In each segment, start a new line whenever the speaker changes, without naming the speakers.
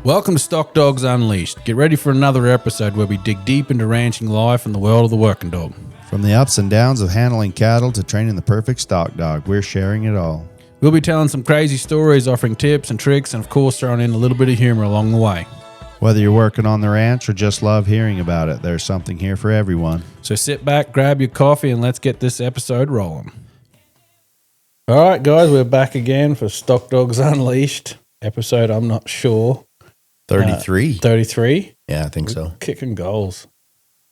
Welcome to Stock Dogs Unleashed. Get ready for another episode where we dig deep into ranching life and the world of the working dog.
From the ups and downs of handling cattle to training the perfect stock dog, we're sharing it all.
We'll be telling some crazy stories, offering tips and tricks, and of course throwing in a little bit of humor along the way.
Whether you're working on the ranch or just love hearing about it, there's something here for everyone.
So sit back, grab your coffee, and let's get this episode rolling. All right, guys, we're back again for Stock Dogs Unleashed. Episode, I'm not sure.
33.
33?
Yeah, I think so.
Kicking goals.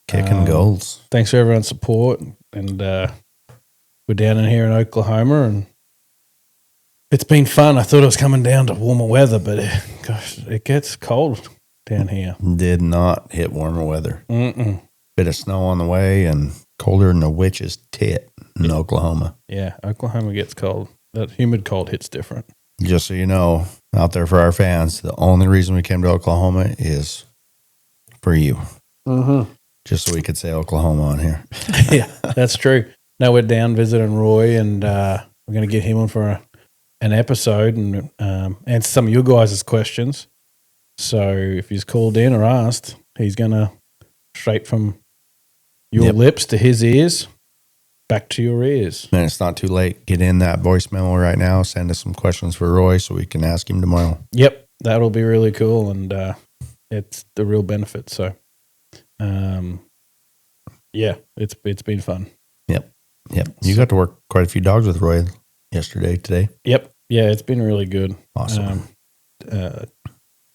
Kicking goals.
Thanks for everyone's support. And we're down in here in Oklahoma, and it's been fun. I thought it was coming down to warmer weather, but it gets cold down here.
Did not hit warmer weather.
Mm-mm.
Bit of snow on the way and colder than a witch's tit in Oklahoma.
Yeah, Oklahoma gets cold. That humid cold hits different.
Just so you know, out there for our fans, the only reason we came to Oklahoma is for you.
Mm-hmm.
Just so we could say Oklahoma on here.
Yeah, that's true. Now we're down visiting Roy, and we're going to get him on for an episode and answer some of your guys' questions. So if he's called in or asked, he's going to straight from your lips to his ears, back to your ears.
And it's not too late. Get in that voicemail right now. Send us some questions for Roy so we can ask him tomorrow.
Yep, that'll be really cool, and it's the real benefit. So, yeah, it's been fun.
Yep. You got to work quite a few dogs with Roy today.
Yep. Yeah, it's been really good.
Awesome.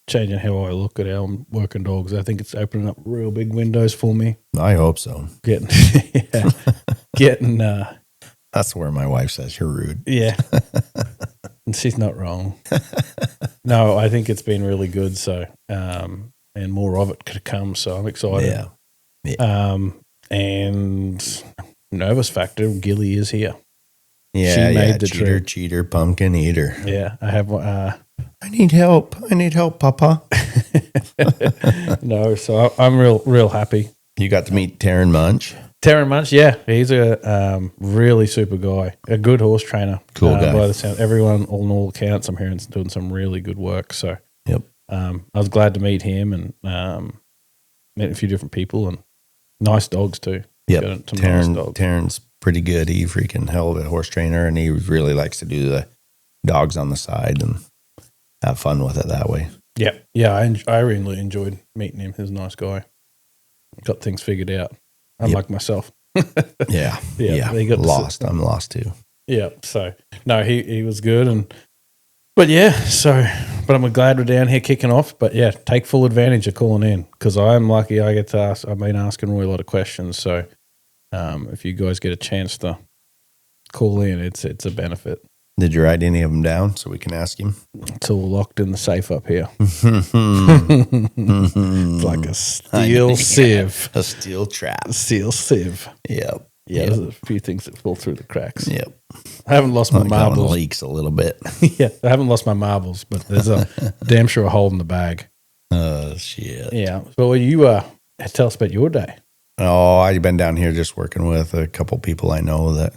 Changing how I look at our working dogs. I think it's opening up real big windows for me.
I hope so.
Getting
That's where my wife says you're rude.
Yeah. And she's not wrong. No, I think it's been really good. So, and more of it could come. So I'm excited.
Yeah.
And Novice factor, Gilly is here.
Yeah.
She made the
cheater, pumpkin eater.
Yeah. I have,
I need help, Papa.
no, so I'm real happy.
You got to meet Taryn Munch.
Taryn Munch, yeah, he's a really super guy, a good horse trainer.
Cool guy.
By the sound, everyone, on all accounts, I'm hearing is doing some really good work. So,
yep.
I was glad to meet him and met a few different people and nice dogs too.
Yep.
Nice dogs.
Taryn's pretty good. He freaking hell of a horse trainer, and he really likes to do the dogs on the side and have fun with it that way.
Yeah, I really enjoyed meeting him. He's a nice guy. Got things figured out. Unlike myself.
Yeah.
He got
lost. I'm lost too.
Yeah. So no, he was good, but I'm glad we're down here kicking off. But yeah, take full advantage of calling in because I'm lucky I get to ask. I've been asking Roy a lot of questions. So if you guys get a chance to call in, it's a benefit.
Did you write any of them down so we can ask him?
It's all locked in the safe up here. It's like a steel sieve.
A steel trap.
A steel sieve.
Yep.
Yeah, there's a few things that fall through the cracks.
Yep.
I haven't lost my
marbles.
marbles.
Leaks a little bit.
Yeah, I haven't lost my marbles, but there's a damn sure a hole in the bag.
Oh, shit.
Yeah. So you tell us about your day.
Oh, I've been down here just working with a couple people I know that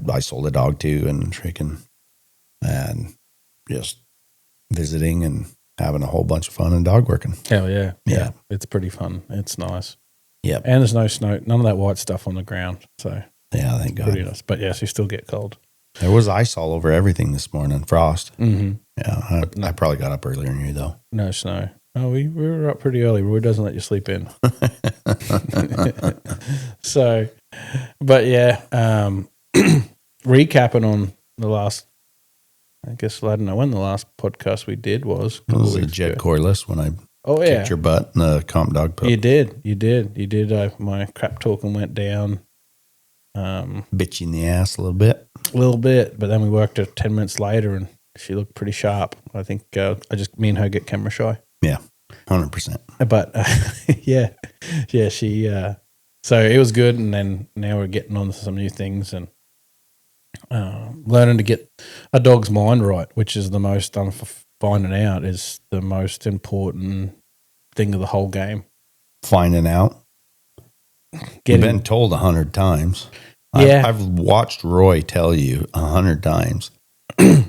I sold a dog to and just visiting and having a whole bunch of fun and dog working.
Hell yeah.
Yeah.
It's pretty fun. It's nice.
Yep.
And there's no snow, none of that white stuff on the ground. So
yeah, thank God.
Pretty nice. But yes, you still get cold.
There was ice all over everything this morning, frost.
Mm-hmm.
Yeah, I probably got up earlier than you though.
No snow. Oh, we were up pretty early. Roy doesn't let you sleep in. So, but yeah, recapping on the last, I guess I don't know when the last podcast we did was.
It was a jet coreless when I kicked your butt in the comp dog pub.
You did. My crap talking went down.
Bit you in the ass a little bit.
A little bit, but then we worked her 10 minutes later and she looked pretty sharp. I think me and her get camera shy.
Yeah, 100%.
But yeah, she. So it was good, and then now we're getting on to some new things and learning to get a dog's mind right, which is the most. Finding out is the most important thing of the whole game.
Finding out. You've been told 100 times.
Yeah,
I've watched Roy tell you 100 times.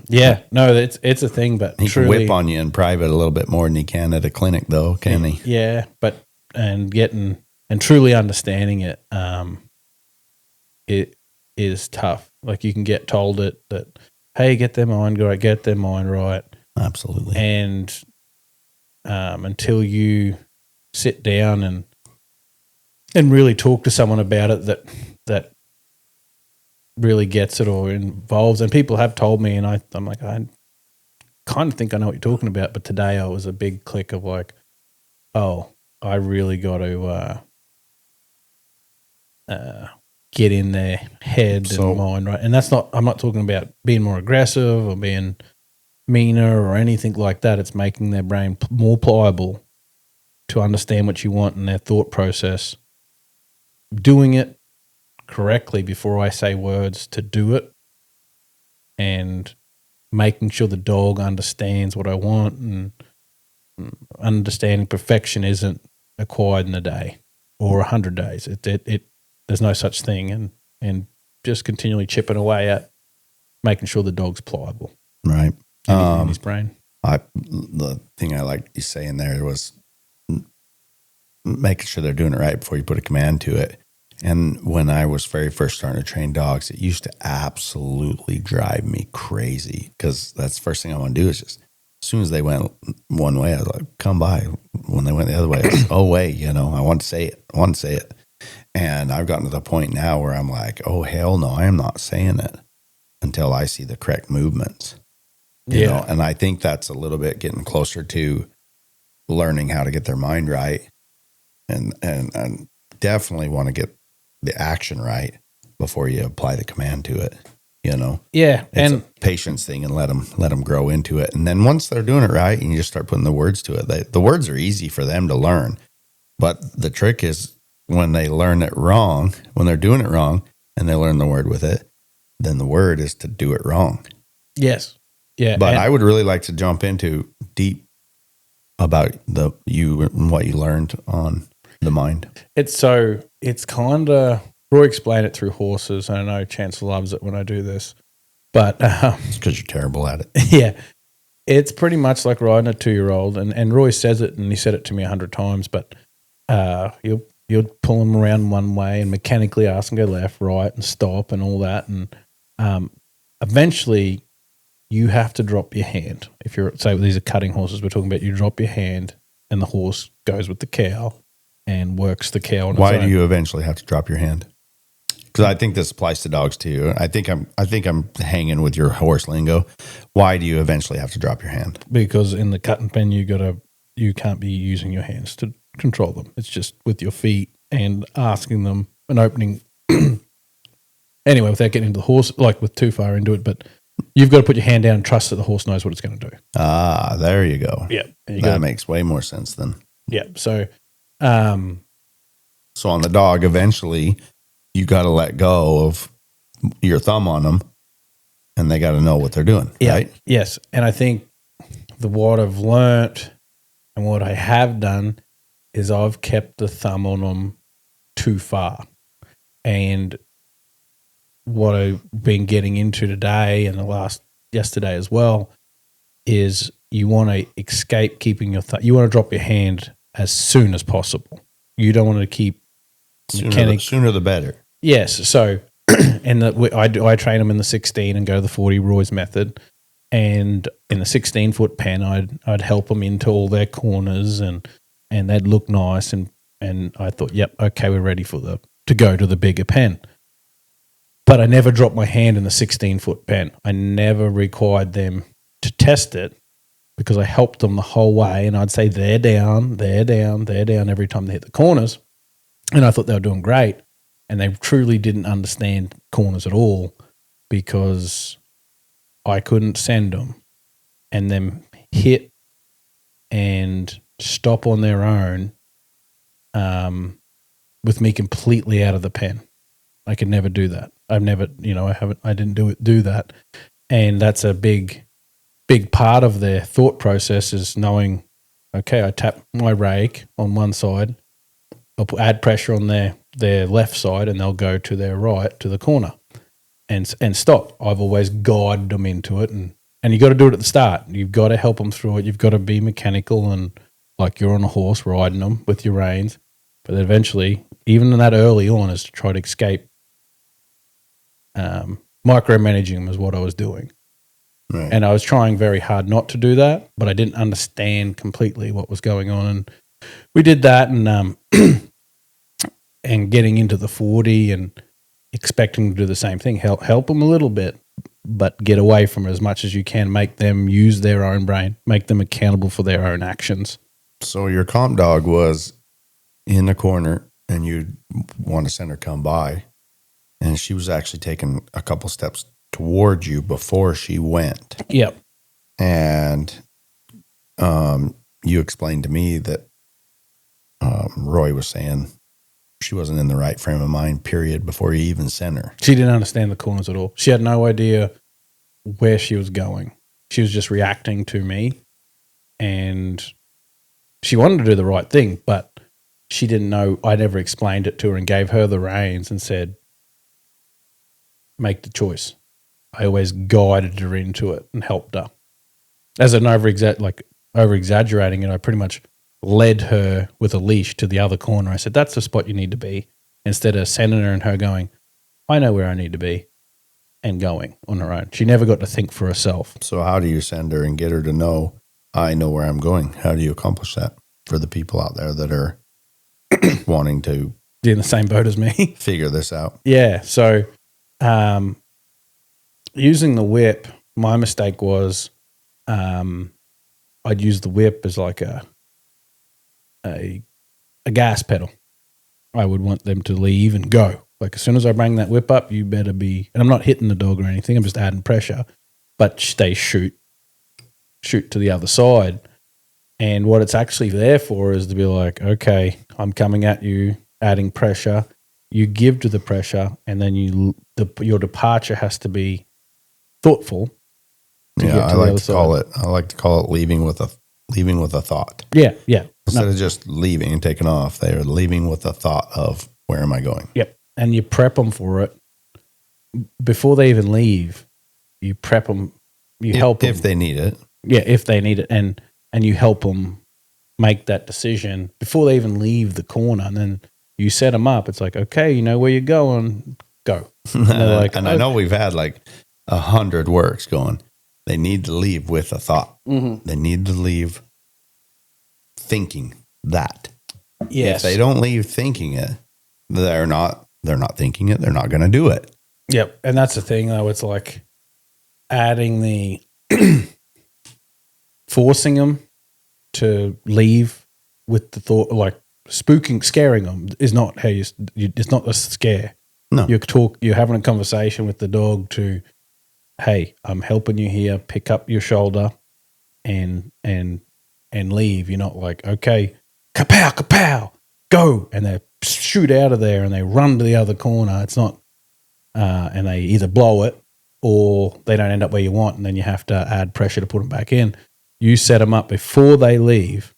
Yeah, no, it's a thing, but
He
truly,
can whip on you in private a little bit more than he can at a clinic, though, can he?
Yeah, but getting and truly understanding it, it is tough. Like you can get told that hey, get their mind right,
Absolutely.
and until you sit down and really talk to someone about it that really gets it or involves, and people have told me, and I'm like, I kind of think I know what you're talking about, but today I was a big click of like, oh, I really got to get in their head and mind, right? And I'm not talking about being more aggressive or being meaner or anything like that. It's making their brain more pliable to understand what you want in their thought process, doing it correctly before I say words to do it, and making sure the dog understands what I want, and understanding perfection isn't acquired in a day or 100 days. It there's no such thing, and just continually chipping away at making sure the dog's pliable,
right?
In his brain.
The thing I liked you saying there was making sure they're doing it right before you put a command to it. And when I was very first starting to train dogs, it used to absolutely drive me crazy because that's the first thing I want to do is just, as soon as they went one way, I was like, come by. When they went the other way, I was, oh, wait, I want to say it. And I've gotten to the point now where I'm like, oh, hell no, I am not saying it until I see the correct movements. You know? And I think that's a little bit getting closer to learning how to get their mind right, and definitely want to get the action right before you apply the command to it.
Yeah,
it's
and
a patience thing, and let them grow into it. And then once they're doing it right, and you just start putting the words to it, the words are easy for them to learn. But the trick is when they learn it wrong, when they're doing it wrong, and they learn the word with it, then the word is to do it wrong.
Yes. Yeah.
But I would really like to jump into deep about you and what you learned on the mind.
It's kind of, Roy explained it through horses. I know Chance loves it when I do this, but
it's because you're terrible at it.
Yeah, it's pretty much like riding a 2-year-old, and Roy says it, and he said it to me 100 times, but you'll pull him around one way and mechanically ask him to go left, right, and stop and all that, and eventually you have to drop your hand. If you're, say, these are cutting horses we're talking about, you drop your hand and the horse goes with the cow and works the cow.
Why do you eventually have to drop your hand? Because I think this applies to dogs too. I think I'm hanging with your horse lingo. Why do you eventually have to drop your hand?
Because in the cutting pen, you can't be using your hands to control them. It's just with your feet and asking them and opening. Anyway, without getting into the horse, like with too far into it, but you've got to put your hand down and trust that the horse knows what it's going to do.
Ah, there you go.
Yeah,
that makes way more sense then.
Yeah. So
on the dog, eventually you got to let go of your thumb on them, and they got to know what they're doing, right?
Yes. And I think what I've learnt and what I have done is I've kept the thumb on them too far. And what I've been getting into today and yesterday as well is you want to escape keeping your thumb. You want to drop your hand as soon as possible. You don't want to keep
sooner the better.
Yes. So, and I train them in the 16 and go to the 40 Roy's method. And in the 16-foot pen, I'd help them into all their corners and they'd look nice. And I thought, yep, okay, we're ready to go to the bigger pen. But I never dropped my hand in the 16-foot pen. I never required them to test it because I helped them the whole way. And I'd say, they're down every time they hit the corners. And I thought they were doing great. And they truly didn't understand corners at all because I couldn't send them and then hit and stop on their own with me completely out of the pen. I could never do that. I didn't do that. And that's a big part of their thought process is knowing, okay, I tap my rake on one side, I'll add pressure on their left side and they'll go to their right to the corner and stop. I've always guided them into it and And you got to do it at the start. You've got to help them through it. You've got to be mechanical and like you're on a horse riding them with your reins. But then eventually, even in that early on, is to try to escape micromanaging them is what I was doing.
Right.
And I was trying very hard not to do that, but I didn't understand completely what was going on. And we did that and and getting into the 40 and expecting to do the same thing, help them a little bit, but get away from it as much as you can, make them use their own brain, make them accountable for their own actions.
So your comp dog was in the corner and you want to send her come by, and she was actually taking a couple steps towards you before she went.
Yep.
And you explained to me that Roy was saying she wasn't in the right frame of mind, period, before you even sent her.
She didn't understand the corners at all. She had no idea where she was going. She was just reacting to me, and she wanted to do the right thing, but she didn't know. I never explained it to her and gave her the reins and said, make the choice. I always guided her into it and helped her. As an over-exaggerating it, I pretty much led her with a leash to the other corner. I said, that's the spot you need to be, instead of sending her and her going, I know where I need to be, and going on her own. She never got to think for herself.
So how do you send her and get her to know, I know where I'm going? How do you accomplish that for the people out there that are wanting to
Be in the same boat as me.
figure this out?
Yeah. So using the whip, my mistake was I'd use the whip as like a gas pedal. I would want them to leave and go. Like as soon as I bring that whip up, you better be, and I'm not hitting the dog or anything, I'm just adding pressure, but they shoot to the other side. And what it's actually there for is to be like, okay, I'm coming at you, adding pressure. You give to the pressure, and then your departure has to be thoughtful.
Yeah, I like to call it leaving with a thought.
Yeah, yeah.
Instead of just leaving and taking off, they are leaving with a thought of where am I going?
Yep. And you prep them for it before they even leave. You prep them. You help them
if they need it.
Yeah, if they need it, and you help them make that decision before they even leave the corner. And then you set them up. It's like, okay, you know where you're going, go. And,
and I know we've had like 100 works going. They need to leave with a thought.
Mm-hmm.
They need to leave thinking that.
Yes.
If they don't leave thinking it, they're not thinking it. They're not going to do it.
Yep. And that's the thing, though. It's like adding the forcing them to leave with the thought, like scaring them is not how it's not a scare.
No.
You're having a conversation with the dog to, hey, I'm helping you here, pick up your shoulder and leave. You're not like, okay, kapow, kapow, go. And they shoot out of there and they run to the other corner. It's not, and they either blow it or they don't end up where you want, and then you have to add pressure to put them back in. You set them up before they leave.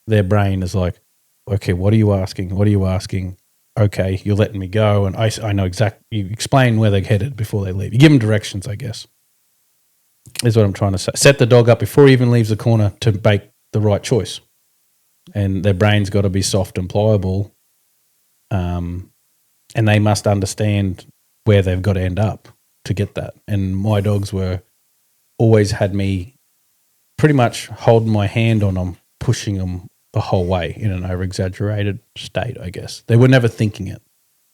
Their brain is like, okay, what are you asking? What are you asking? Okay, you're letting me go, and I know exactly. You explain where they're headed before they leave. You give them directions, I guess, is what I'm trying to say. Set the dog up before he even leaves the corner to make the right choice. And their brain's got to be soft and pliable, and they must understand where they've got to end up to get that. And my dogs always had me pretty much holding my hand on them, pushing them the whole way in an over-exaggerated state, I guess. They were never thinking it.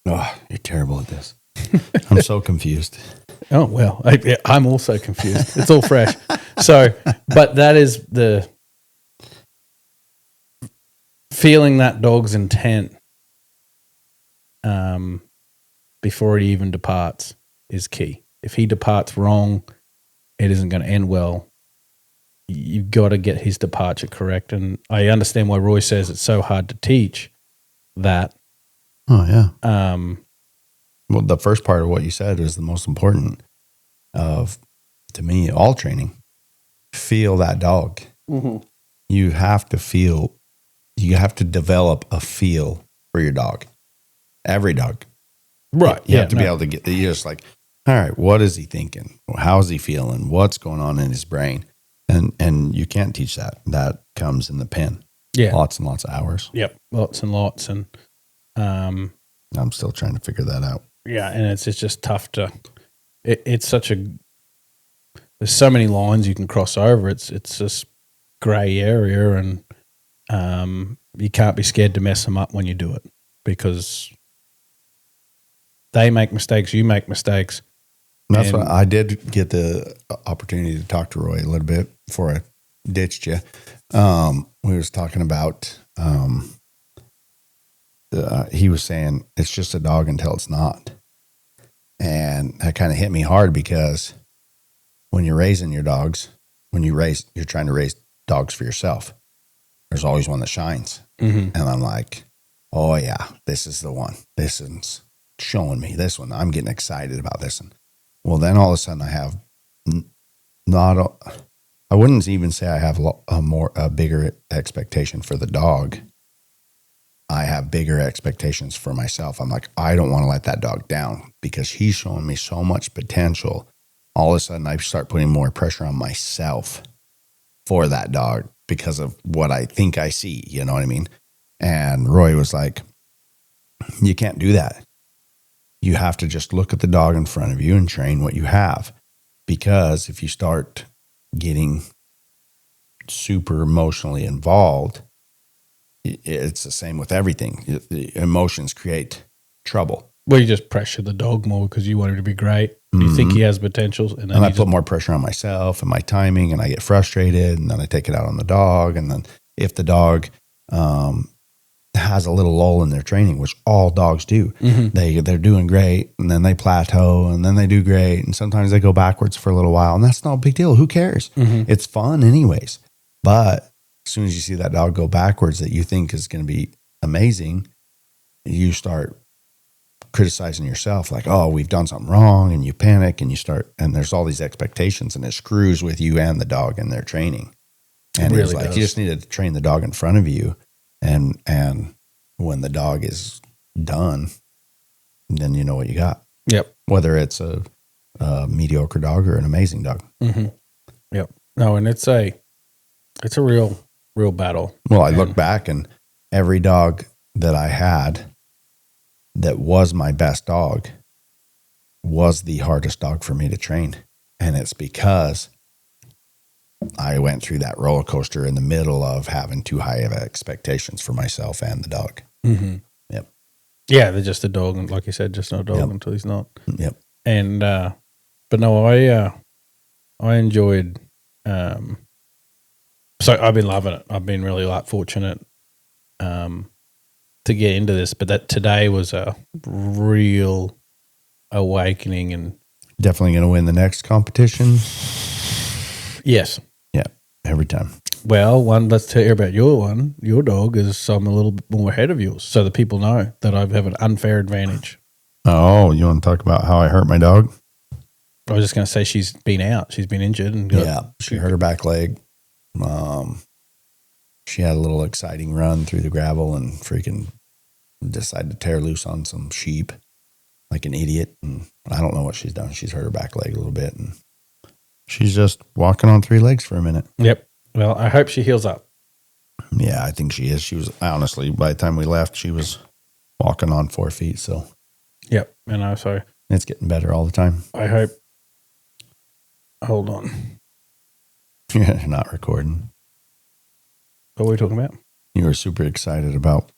Oh, you're terrible at this. I'm so confused.
Oh, well, I'm also confused. It's all fresh. So, but that is the feeling that dog's intent before he even departs is key. If he departs wrong, it isn't going to end well. You've got to get his departure correct. And I understand why Roy says it's so hard to teach that.
Oh, yeah. Well, the first part of what you said is the most important to me, all training. Feel that dog.
Mm-hmm.
You have to develop a feel for your dog. Every dog.
Right.
You have to be able to get, you're just like, all right, what is he thinking? How's he feeling? What's going on in his brain? And you can't teach that. That comes in the pen.
Yeah.
Lots and lots of hours.
Yep. Lots and lots. And
I'm still trying to figure that out.
yeah, and it's just tough to. It's such a. There's so many lines you can cross over. It's this grey area, and you can't be scared to mess them up when you do it, because they make mistakes, you make mistakes.
And that's why I did get the opportunity to talk to Roy a little bit before I ditched you. We was talking about. He was saying it's just a dog until it's not, and that kind of hit me hard, because when you're raising your dogs, you're trying to raise dogs for yourself. There's always one that shines, and I'm like, oh yeah, this is the one. This is showing me this one. I'm getting excited about this one. Well, then all of a sudden I have I wouldn't even say I have a bigger expectation for the dog. I have bigger expectations for myself. I'm like, I don't want to let that dog down, because he's showing me so much potential. All of a sudden, I start putting more pressure on myself for that dog because of what I think I see. You know what I mean? And Roy was like, you can't do that. You have to just look at the dog in front of you and train what you have. Because if you start getting super emotionally involved, it's the same with everything. The emotions create trouble.
Well, you just pressure the dog more because you want him to be great. You think he has potential. And
I put more pressure on myself and my timing, and I get frustrated, and then I take it out on the dog. And then if the dog has a little lull in their training, which all dogs do, they're doing great, and then they plateau, and then they do great. And sometimes they go backwards for a little while, and that's not a big deal. Who cares? It's fun anyways. But as soon as you see that dog go backwards that you think is going to be amazing, you start criticizing yourself, like, oh, we've done something wrong, and you panic, and and there's all these expectations, and it screws with you and the dog in their training. And
really
it's like,
does.
you just need to train the dog in front of you, and when the dog is done, then you know what you got.
Yep.
Whether it's a mediocre dog or an amazing dog.
Yep. No, and it's a real battle.
Well, I look back, and every dog that I had that was my best dog was the hardest dog for me to train. And it's because I went through that roller coaster in the middle of having too high of expectations for myself and the dog. Yep.
Yeah, they're just a dog, and like you said, just not a dog until he's not.
Yep.
And but no, I enjoyed. So I've been loving it. I've been really fortunate to get into this, but that today was a real awakening, and
definitely going to win the next competition.
Yes.
Yeah. Every time.
Well, let's hear about your one. Your dog is I'm a little bit more ahead of yours, so that people know that I have an unfair advantage.
Oh, you want to talk about how I hurt my dog?
I was just going to say she's been out. She's been injured. And
she hurt her back leg. She had a little exciting run through the gravel and freaking decided to tear loose on some sheep like an idiot. And I don't know what she's done. She's hurt her back leg a little bit, and she's just walking on 3 legs for a minute.
Yep. Well, I hope she heals up.
Yeah, I think she is. She was, honestly, by the time we left, she was walking on 4 feet. So,
yep. And I so
it's getting better all the time.
I hope. Hold on.
You're not recording.
What were we talking about?
You were super excited about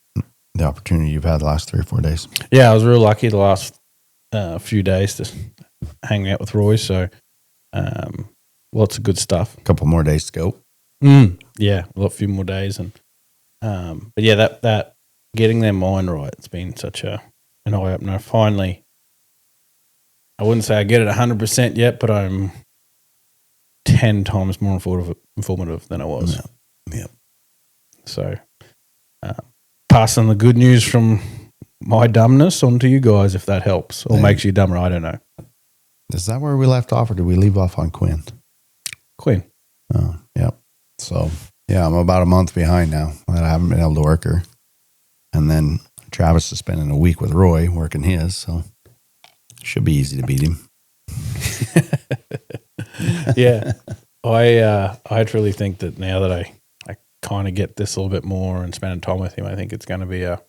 the opportunity you've had the last 3 or 4 days.
Yeah, I was real lucky the last few days to hang out with Roy. So, lots of good stuff.
A couple more days to go.
Yeah, a few more days, and but yeah, that getting their mind right. It's been such an eye opener. Finally, I wouldn't say I get it 100% yet, but I'm 10 times more informative than I was.
Yeah.
So, passing the good news from my dumbness onto you guys, if that helps or makes you dumber. I don't know.
Is that where we left off, or did we leave off on Quinn?
Quinn.
Oh, yeah. So, yeah, I'm about a month behind now. I haven't been able to work her. And then Travis is spending a week with Roy working his, so should be easy to beat him.
Yeah. I'd really think that now that I kind of get this a little bit more and spending time with him, I think it's going to be a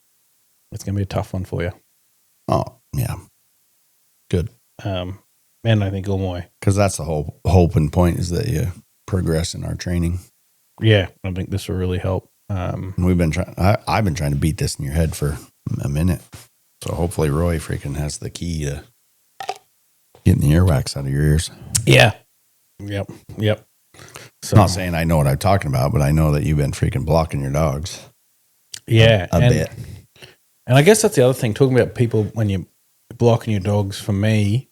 tough one for you.
Oh, yeah. Good.
And I think all my,
Because that's the whole hope and point is that you progress in our training.
yeah, I think this will really help.
We've been trying. I've been trying to beat this in your head for a minute. So hopefully Roy freaking has the key to getting the earwax out of your ears.
Yeah. Yep. So,
Not saying I know what I'm talking about, but I know that you've been freaking blocking your dogs.
Yeah.
A bit.
And I guess that's the other thing, talking about people when you're blocking your dogs, for me.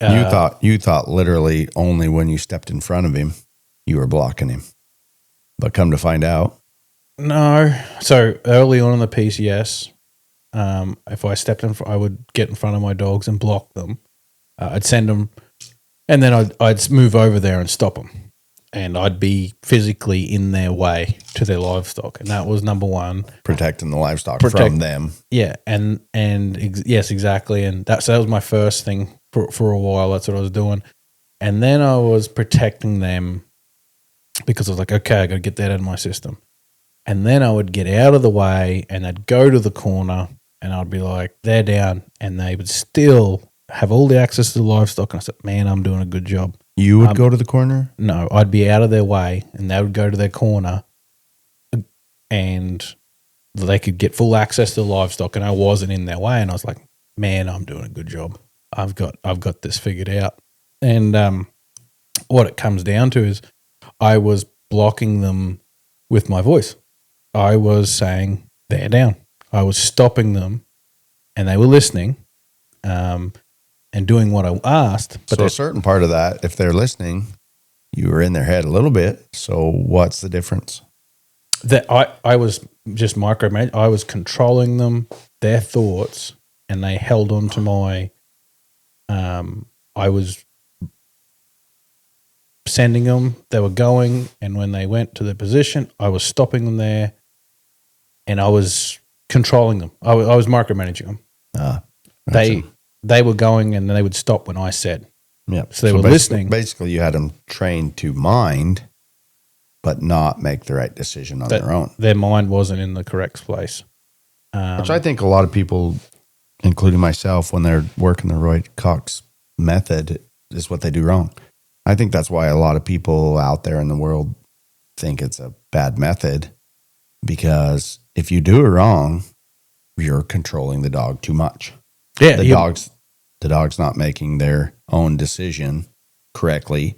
You thought literally only when you stepped in front of him, you were blocking him. But come to find out.
No. So early on in the PCS, if I stepped in, I would get in front of my dogs and block them. I'd send them, and then I'd move over there and stop them. And I'd be physically in their way to their livestock. And that was number one.
Protecting the livestock from them.
Yeah. Yes, exactly. And that was my first thing for a while. That's what I was doing. And then I was protecting them because I was like, okay, I got to get that out of my system. And then I would get out of the way and I'd go to the corner and I'd be like, they're down. And they would still have all the access to the livestock. And I said, man, I'm doing a good job.
You would go to the corner?
No, I'd be out of their way and they would go to their corner and they could get full access to the livestock and I wasn't in their way. And I was like, man, I'm doing a good job. I've got this figured out. And what it comes down to is I was blocking them with my voice. I was saying, they're down. I was stopping them and they were listening. And doing what I asked. But
so a certain part of that, if they're listening, you were in their head a little bit. So what's the difference?
That I was just micromanaging. I was controlling them, their thoughts, and they held on to my. I was sending them. They were going, and when they went to their position, I was stopping them there, and I was controlling them. I was micromanaging them. They were going and they would stop when I said.
Yep.
So they were listening.
Basically, you had them trained to mind, but not make the right decision on their own.
Their mind wasn't in the correct place.
Which I think a lot of people, including myself, when they're working the Roy Cox method, is what they do wrong. I think that's why a lot of people out there in the world think it's a bad method, because if you do it wrong, you're controlling the dog too much.
Yeah,
the dog's not making their own decision correctly,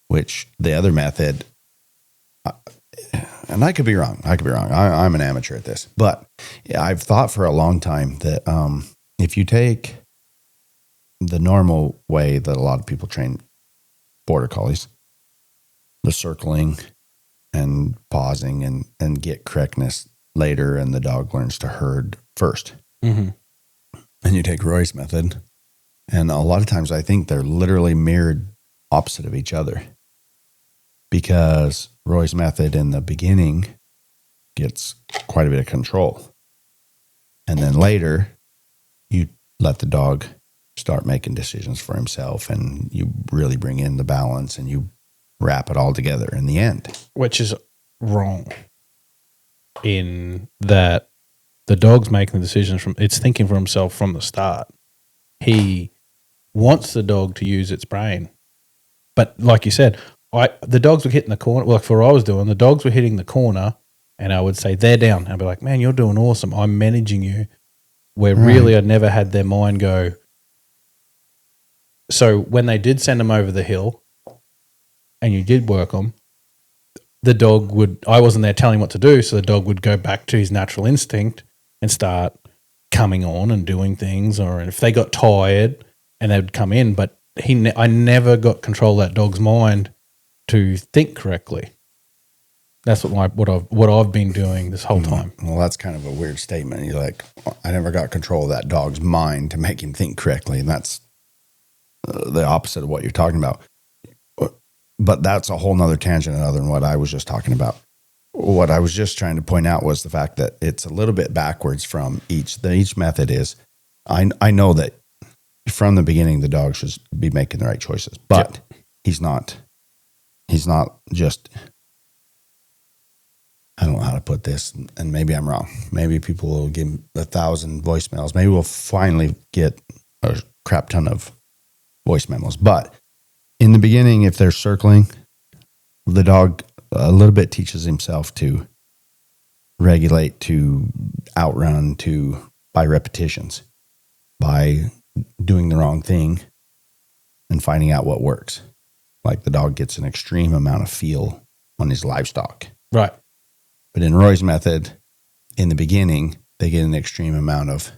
which the other method, and I could be wrong. I'm an amateur at this, but I've thought for a long time that if you take the normal way that a lot of people train border collies, the circling and pausing and get correctness later, and the dog learns to herd first.
Mm-hmm.
And you take Roy's method, and a lot of times I think they're literally mirrored opposite of each other, because Roy's method in the beginning gets quite a bit of control. And then later, you let the dog start making decisions for himself, and you really bring in the balance and you wrap it all together in the end.
Which is wrong in that the dog's making the decisions it's thinking for himself from the start. He wants the dog to use its brain. But like you said, the dogs were hitting the corner. Like for what I was doing, the dogs were hitting the corner and I would say, they're down. I'd be like, man, you're doing awesome. I'm managing you. Where really I never had their mind go. So when they did send them over the hill and you did work them, the dog I wasn't there telling him what to do. So the dog would go back to his natural instinct and start coming on and doing things, or if they got tired and they would come in, but I never got control of that dog's mind to think correctly. That's what I've been doing this whole time.
Well, that's kind of a weird statement. You're like, I never got control of that dog's mind to make him think correctly, and that's the opposite of what you're talking about. But that's a whole nother tangent other than what I was just talking about. What I was just trying to point out was the fact that it's a little bit backwards from each. Each method is, I know that from the beginning, the dog should be making the right choices, but he's not just, I don't know how to put this, and maybe I'm wrong. Maybe people will give 1,000 voicemails. Maybe we'll finally get a crap ton of voice memos. But in the beginning, if they're circling, the dog a little bit teaches himself to regulate, to outrun, by repetitions, by doing the wrong thing and finding out what works. Like the dog gets an extreme amount of feel on his livestock.
Right.
But in Roy's method, in the beginning, they get an extreme amount of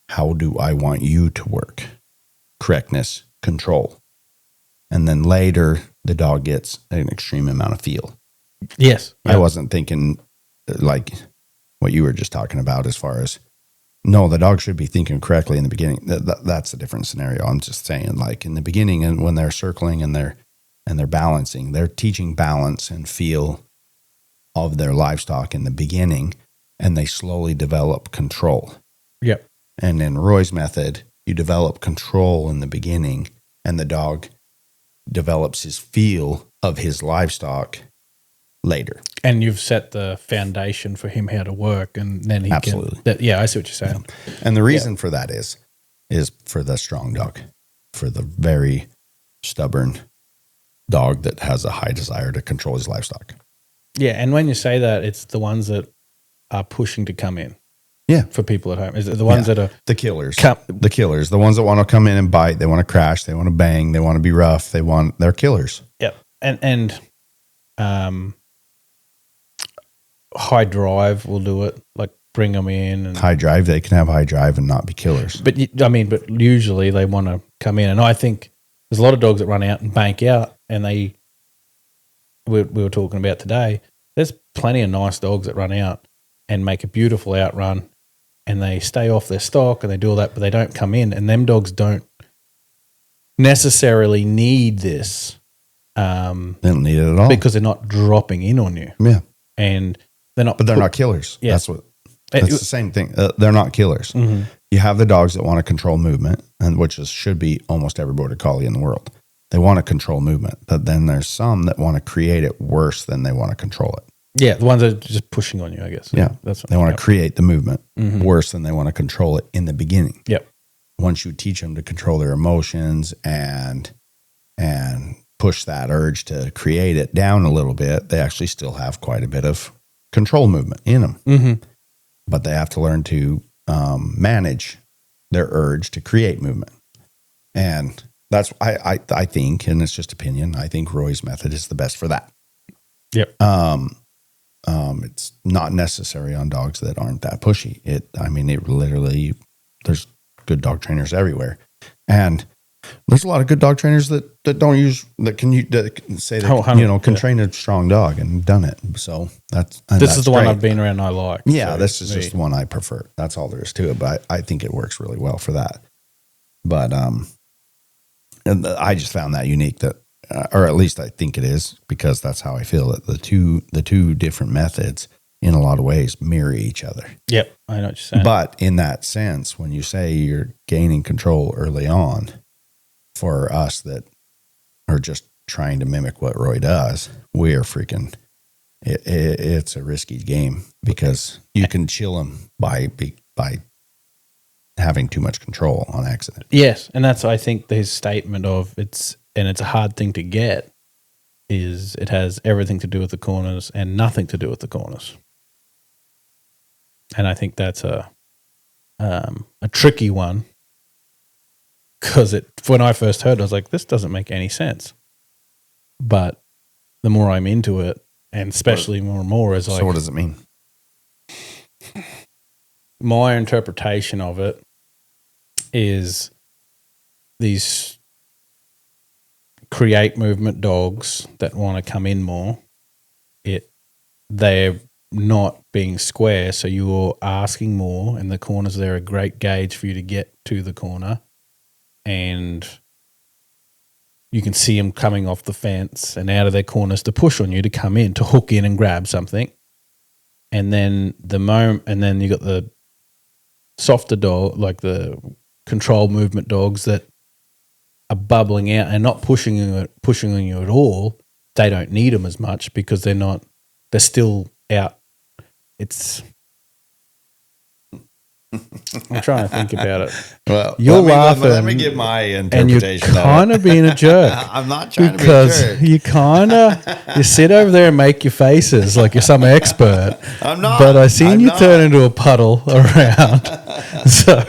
how do I want you to work? Correctness, control. And then later, the dog gets an extreme amount of feel.
Yes.
I wasn't thinking like what you were just talking about as far as, no, the dog should be thinking correctly in the beginning. That's a different scenario. I'm just saying, like in the beginning, and when they're circling and they're balancing, they're teaching balance and feel of their livestock in the beginning, and they slowly develop control.
Yep.
And in Roy's method, you develop control in the beginning, and the dog develops his feel of his livestock later.
And you've set the foundation for him how to work, and then he
Absolutely.
can. I see what you're saying.
And the reason for that is for the strong dog, for the very stubborn dog that has a high desire to control his livestock.
Yeah, and when you say that, it's the ones that are pushing to come in.
Yeah.
For people at home. Is it the ones that are
the killers? The killers, the ones that want to come in and bite, they want to crash, they want to bang, they want to be rough, they're killers.
Yep. And high drive will do it, like bring them in. And,
high drive, they can have high drive and not be killers.
But usually they want to come in. And I think there's a lot of dogs that run out and bank out, and we were talking about today, there's plenty of nice dogs that run out and make a beautiful outrun, and they stay off their stock and they do all that, but they don't come in. And them dogs don't necessarily need this.
They don't need it at all.
Because they're not dropping in on you.
Yeah.
And they're not.
But they're not killers.
Yeah.
That's the same thing. They're not killers.
Mm-hmm.
You have the dogs that want to control movement, and should be almost every border collie in the world. They want to control movement, but then there's some that want to create it worse than they want to control it.
Yeah, the ones that are just pushing on you, I guess.
Yeah, they want to create the movement worse than they want to control it in the beginning.
Yep.
Once you teach them to control their emotions and push that urge to create it down a little bit, they actually still have quite a bit of control movement in them.
Mm-hmm.
But they have to learn to manage their urge to create movement. And that's, I think, and it's just opinion, I think Roy's method is the best for that.
Yep.
It's not necessary on dogs that aren't that pushy. It literally, there's good dog trainers everywhere. And there's a lot of good dog trainers that can say that can train a strong dog and done it. So this
is the one I've been around. I like.
Yeah, this is just the one I prefer. That's all there is to it. But I think it works really well for that. But and I just found that unique that, or at least I think it is, because that's how I feel that the two different methods in a lot of ways mirror each other.
Yep, I know what you're saying.
But in that sense, when you say you're gaining control early on, for us that are just trying to mimic what Roy does, we are freaking. It's a risky game because you can chill him by having too much control on accident.
Yes, and that's, I think, his statement of it's a hard thing to get, is it has everything to do with the corners and nothing to do with the corners. And I think that's a tricky one, because when I first heard it, I was like, this doesn't make any sense. But the more I'm into it, and especially more and more, is like,
so what does it mean?
My interpretation of it is these create movement dogs that want to come in more, they're not being square, so you're asking more, and the corners there are a great gauge for you to get to the corner, and you can see them coming off the fence and out of their corners to push on you, to come in, to hook in and grab something. And then you got the softer dog, like the control movement dogs that are bubbling out and not pushing on you at all, they don't need them as much because they're still out. I'm trying to think about it.
Well,
you're laughing.
Let me give my
And
interpretation.
you're kind of being a jerk.
I'm not trying
because
to be a jerk.
you sit over there and make your faces like you're some expert.
I'm not.
But I seen
I'm
you
not.
turn into a puddle around. So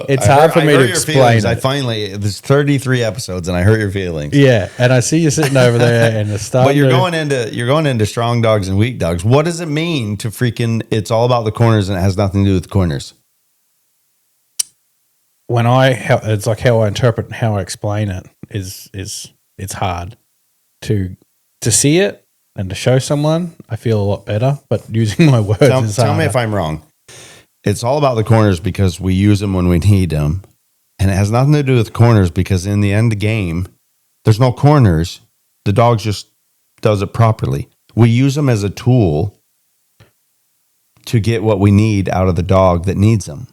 it's hard for me to explain.
There's 33 episodes and I hurt your feelings.
Yeah, and I see you sitting over there and it's starting.
But you're going into strong dogs and weak dogs. What does it mean to freaking? It's all about the corners and it has nothing to do with the corners.
It's like how I interpret and how I explain it is it's hard to see it and to show someone. I feel a lot better, but using my words is
Tell me
harder.
if I'm wrong. It's all about the corners because we use them when we need them, and it has nothing to do with the corners because in the end of the game, there's no corners. The dog just does it properly. We use them as a tool to get what we need out of the dog that needs them.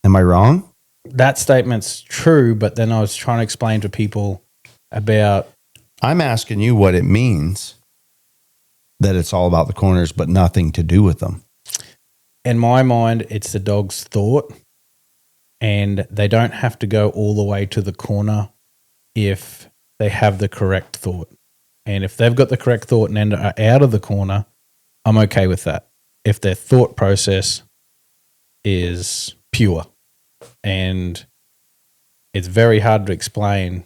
Am I wrong?
That statement's true, but then I was trying to explain to people about.
I'm asking you what it means that it's all about the corners, but nothing to do with them.
In my mind, it's the dog's thought, and they don't have to go all the way to the corner if they have the correct thought. And if they've got the correct thought and are out of the corner, I'm okay with that. If their thought process is pure. And it's very hard to explain.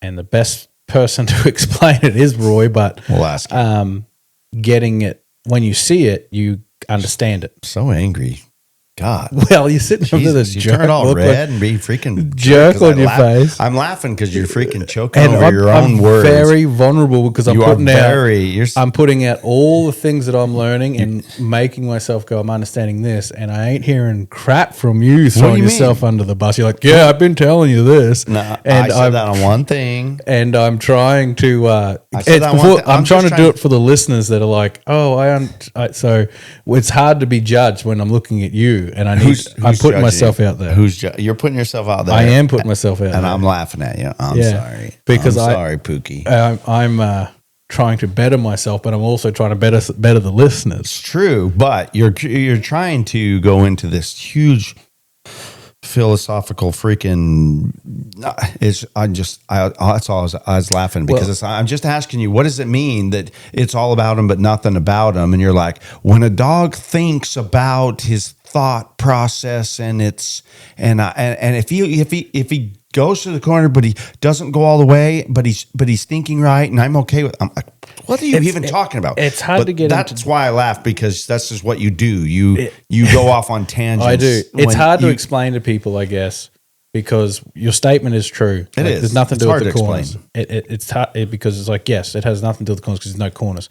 And the best person to explain it is Roy, but
We'll ask him.
Getting it, when you see it, you understand it.
So angry. God.
Well, you're sitting over this
you
jerk.
turn all
look
red and be freaking
jerk
'cause
on your face.
I'm laughing because you're freaking choking
And
over your own
I'm
words.
very vulnerable because
you're
putting out all the things that I'm learning and making myself go, I'm understanding this, and I ain't hearing crap from you throwing yourself under the bus. You're like, yeah, I've been telling you this.
No,
and
I said that on one thing.
And I'm trying to
I'm
trying to do it for the listeners that are like, oh, so it's hard to be judged when I'm looking at you, and I'm putting myself out there.
You're putting yourself out there.
I am putting myself out there.
And I'm laughing at you. I'm sorry.
Because
I'm sorry, Pookie.
I'm trying to better myself, but I'm also trying to better the listeners.
It's true, but you're trying to go into this huge philosophical freaking. That's all I was laughing because I'm just asking you, what does it mean that it's all about him but nothing about him? And you're like, when a dog thinks about his thought process and if he goes to the corner but he doesn't go all the way, but he's thinking right, and I'm okay with. I'm like, what are you even talking about?
It's hard to get.
That's why I laugh, because that's just what you do. You go off on tangents.
I do. It's hard to explain to people, I guess, because your statement is true.
It is.
There's nothing to do with the corners.
Explain.
It's hard because it's like, yes, it has nothing to do with the corners because there's no corners.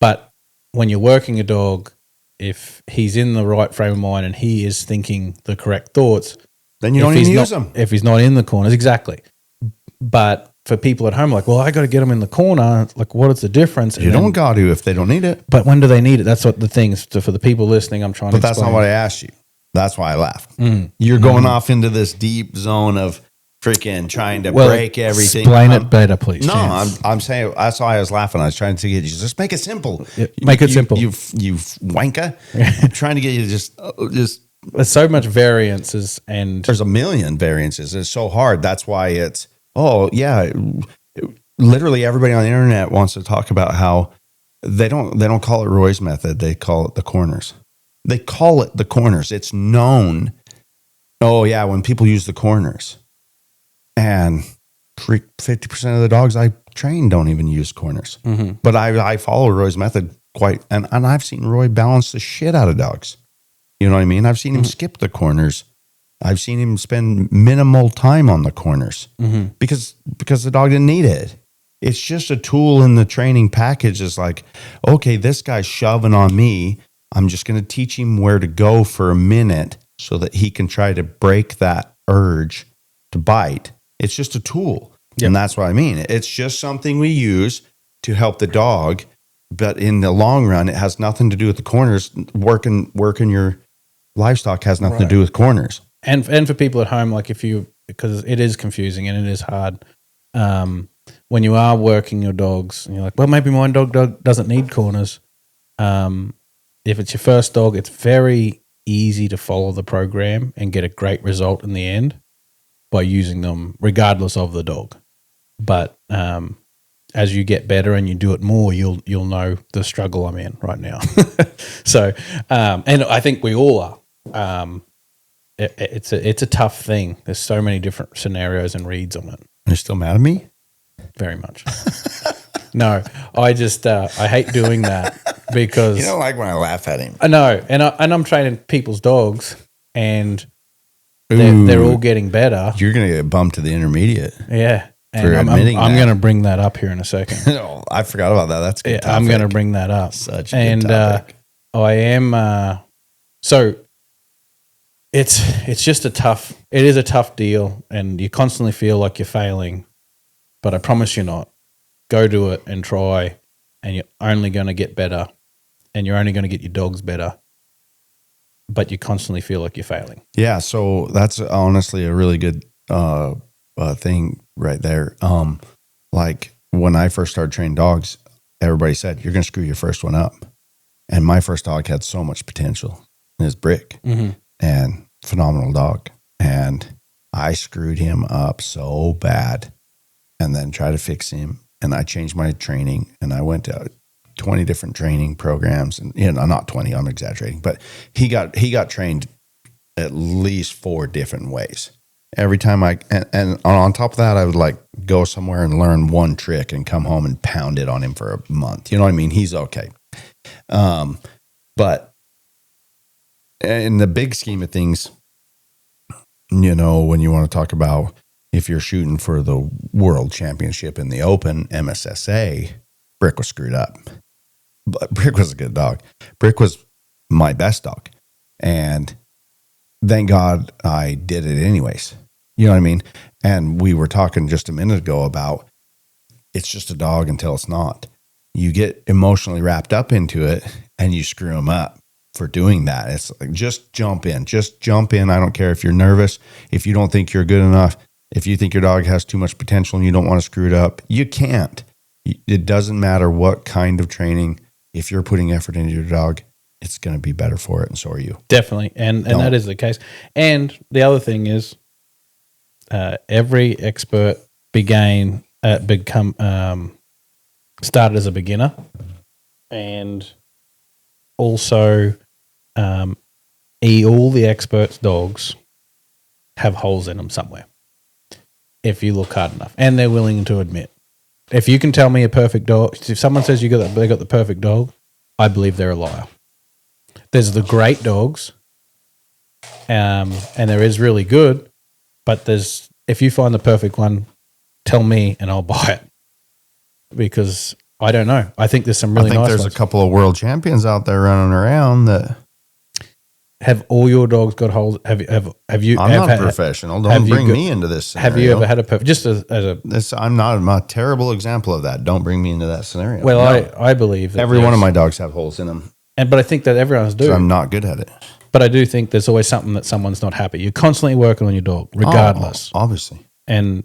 But when you're working a dog, if he's in the right frame of mind and he is thinking the correct thoughts,
then you don't even use him.
If he's not in the corners, exactly. But for people at home, like, well, I got to get them in the corner. Like, what is the difference?
You don't got to if they don't need it.
But when do they need it? That's what the thing is. For the people listening, I'm trying to explain.
But that's not what I asked you. That's why I laughed. You're going off into this deep zone of freaking trying to break everything.
Explain it better, please.
No, I'm saying that's why I was laughing. I was trying to get you just make it simple.
Make it simple.
You wanker. I'm trying to get you to just.
There's so much variances, and
there's a million variances. It's so hard. That's why it's. Oh yeah, literally everybody on the internet wants to talk about how they don't call it Roy's method. They call it the corners. They call it the corners. It's known. Oh yeah, when people use the corners, and 50% of the dogs I train don't even use corners. Mm-hmm. But I follow Roy's method quite, and I've seen Roy balance the shit out of dogs. You know what I mean? I've seen him skip the corners. I've seen him spend minimal time on the corners because the dog didn't need it. It's just a tool in the training package. It's like, okay, this guy's shoving on me. I'm just going to teach him where to go for a minute so that he can try to break that urge to bite. It's just a tool. Yep. And that's what I mean. It's just something we use to help the dog. But in the long run, it has nothing to do with the corners, working your
livestock has nothing to do with corners.
And for people at home, like because it is confusing and it is hard. When you are working your dogs and you're like, well, maybe my dog doesn't need corners. If it's your first dog, it's very easy to follow the program and get a great result in the end by using them regardless of the dog. But as you get better and you do it more, you'll know the struggle I'm in right now. So, and I think we all are. It's a tough thing. There's so many different scenarios and reads on it.
You're still mad at me?
Very much. No, I just I hate doing that because
You don't like when I laugh at him.
I know, and I'm training people's dogs, and they're all getting better.
You're gonna get bumped to the intermediate.
Yeah, and
For admitting
I'm
that.
going to bring that up here in a second.
Oh, I forgot about that. That's a good.
Yeah, I'm
topic.
going to bring that up.
Such a good topic.
I am. So it's just it is a tough deal, and you constantly feel like you're failing, but I promise you're not. Go do it and try, and you're only going to get better, and you're only going to get your dogs better, but you constantly feel like you're failing.
Yeah, so that's honestly a really good thing right there. Like when I first started training dogs, everybody said, you're going to screw your first one up. And my first dog had so much potential. His Brick, and phenomenal dog. And I screwed him up so bad and then tried to fix him. And I changed my training, and I went to 20 different training programs, and not 20, I'm exaggerating, but he got trained at least 4 different ways. Every time and on top of that, I would like go somewhere and learn one trick and come home and pound it on him for a month. You know what I mean? He's okay. But in the big scheme of things, when you want to talk about if you're shooting for the world championship in the open MSSA, Brick was screwed up. But Brick was a good dog. Brick was my best dog. And thank God I did it anyways. You know what I mean? And we were talking just a minute ago about it's just a dog until it's not. You get emotionally wrapped up into it and you screw them up for doing that. It's like, just jump in. Just jump in. I don't care if you're nervous, if you don't think you're good enough, if you think your dog has too much potential and you don't want to screw it up, you can't. It doesn't matter what kind of training. If you're putting effort into your dog, it's going to be better for it, and so are you.
Definitely, and that is the case. And the other thing is, every expert started as a beginner, and also all the experts' dogs have holes in them somewhere. If you look hard enough, and they're willing to admit. If you can tell me a perfect dog, if someone says they got the perfect dog, I believe they're a liar. There's the great dogs, and there is really good, but if you find the perfect one, tell me and I'll buy it, because I don't know. I think there's some really nice ones.
There's a couple of world champions out there running around that.
Have all your dogs got holes? Have you?
I'm not a professional. Don't bring me into this scenario.
Have you ever had a perfect? Just as a.
I'm a terrible example of that. Don't bring me into that scenario.
Well, no. I believe that
every one of my dogs have holes in them,
but I think that everyone's do.
I'm not good at it.
But I do think there's always something that someone's not happy. You're constantly working on your dog, regardless.
Obviously.
And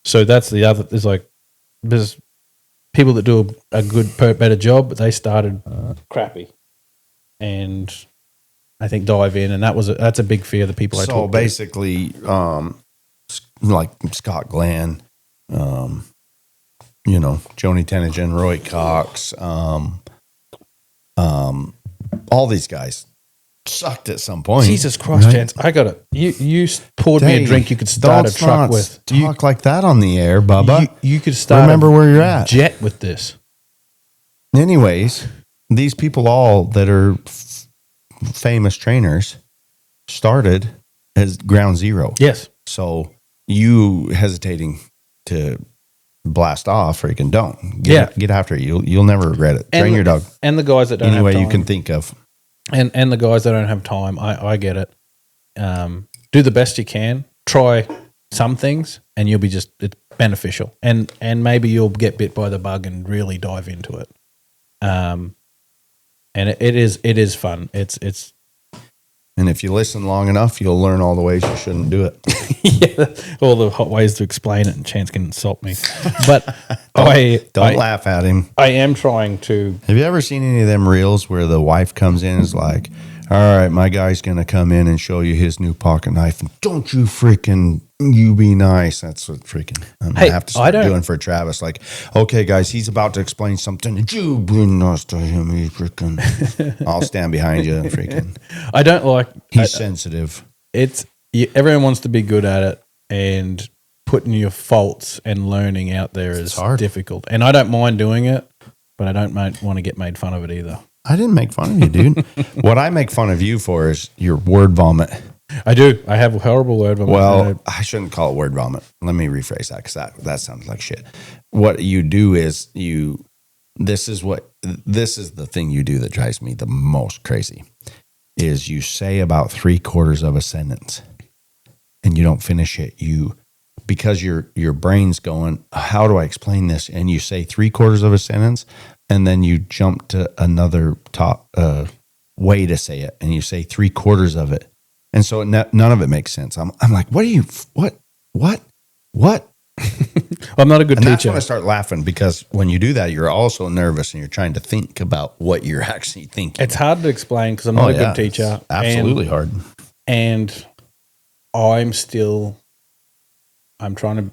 so that's the other. There's people that do a good, better job, but they started crappy, and I think dive in, and that's a big fear that people I talk to.
So basically, like Scott Glenn, Joni Tenagen, Roy Cox, all these guys sucked at some point.
Jesus Christ, right? Chance, I got it. You poured me a drink you could start a truck with.
Talk like that on the air, Bubba.
You could start.
Remember where you're at.
Jet with this.
Anyways, these people all that are famous trainers started as ground zero.
Yes.
So you hesitating to blast off, freaking don't. Get after it. You'll never regret it. Train your dog.
And the guys that don't
any way
have time,
you can think of.
And the guys that don't have time, I get it. Do the best you can. Try some things, and you'll be it's beneficial. And maybe you'll get bit by the bug and really dive into it. And it is fun. It's
And if you listen long enough, you'll learn all the ways you shouldn't do it.
Yeah, all the hot ways to explain it, and Chance can insult me. But
Don't laugh at him.
I am trying to.
Have you ever seen any of them reels where the wife comes in and is like, all right, my guy's going to come in and show you his new pocket knife. And don't you you be nice. That's what freaking I'm going to have to start doing for Travis. Like, okay, guys, he's about to explain something. Did you be nice to him? He freaking, I'll stand behind you and freaking.
I don't like.
He's sensitive.
Everyone wants to be good at it, and putting your faults and learning out there is difficult. And I don't mind doing it, but I don't want to get made fun of it either.
I didn't make fun of you, dude. What I make fun of you for is your word vomit.
I do. I have a horrible word vomit.
Well, I shouldn't call it word vomit. Let me rephrase that because that sounds like shit. What you do is this is the thing you do that drives me the most crazy is you say about 3/4 of a sentence and you don't finish it. Because your brain's going, how do I explain this? And you say 3/4 of a sentence, and then you jump to another way to say it, and you say 3/4 of it, and so none of it makes sense. I'm like, what?
I'm not a good teacher.
That's when I start laughing, because when you do that, you're also nervous and you're trying to think about what you're actually thinking.
It's hard to explain because I'm not a good teacher.
It's absolutely hard.
And I'm trying to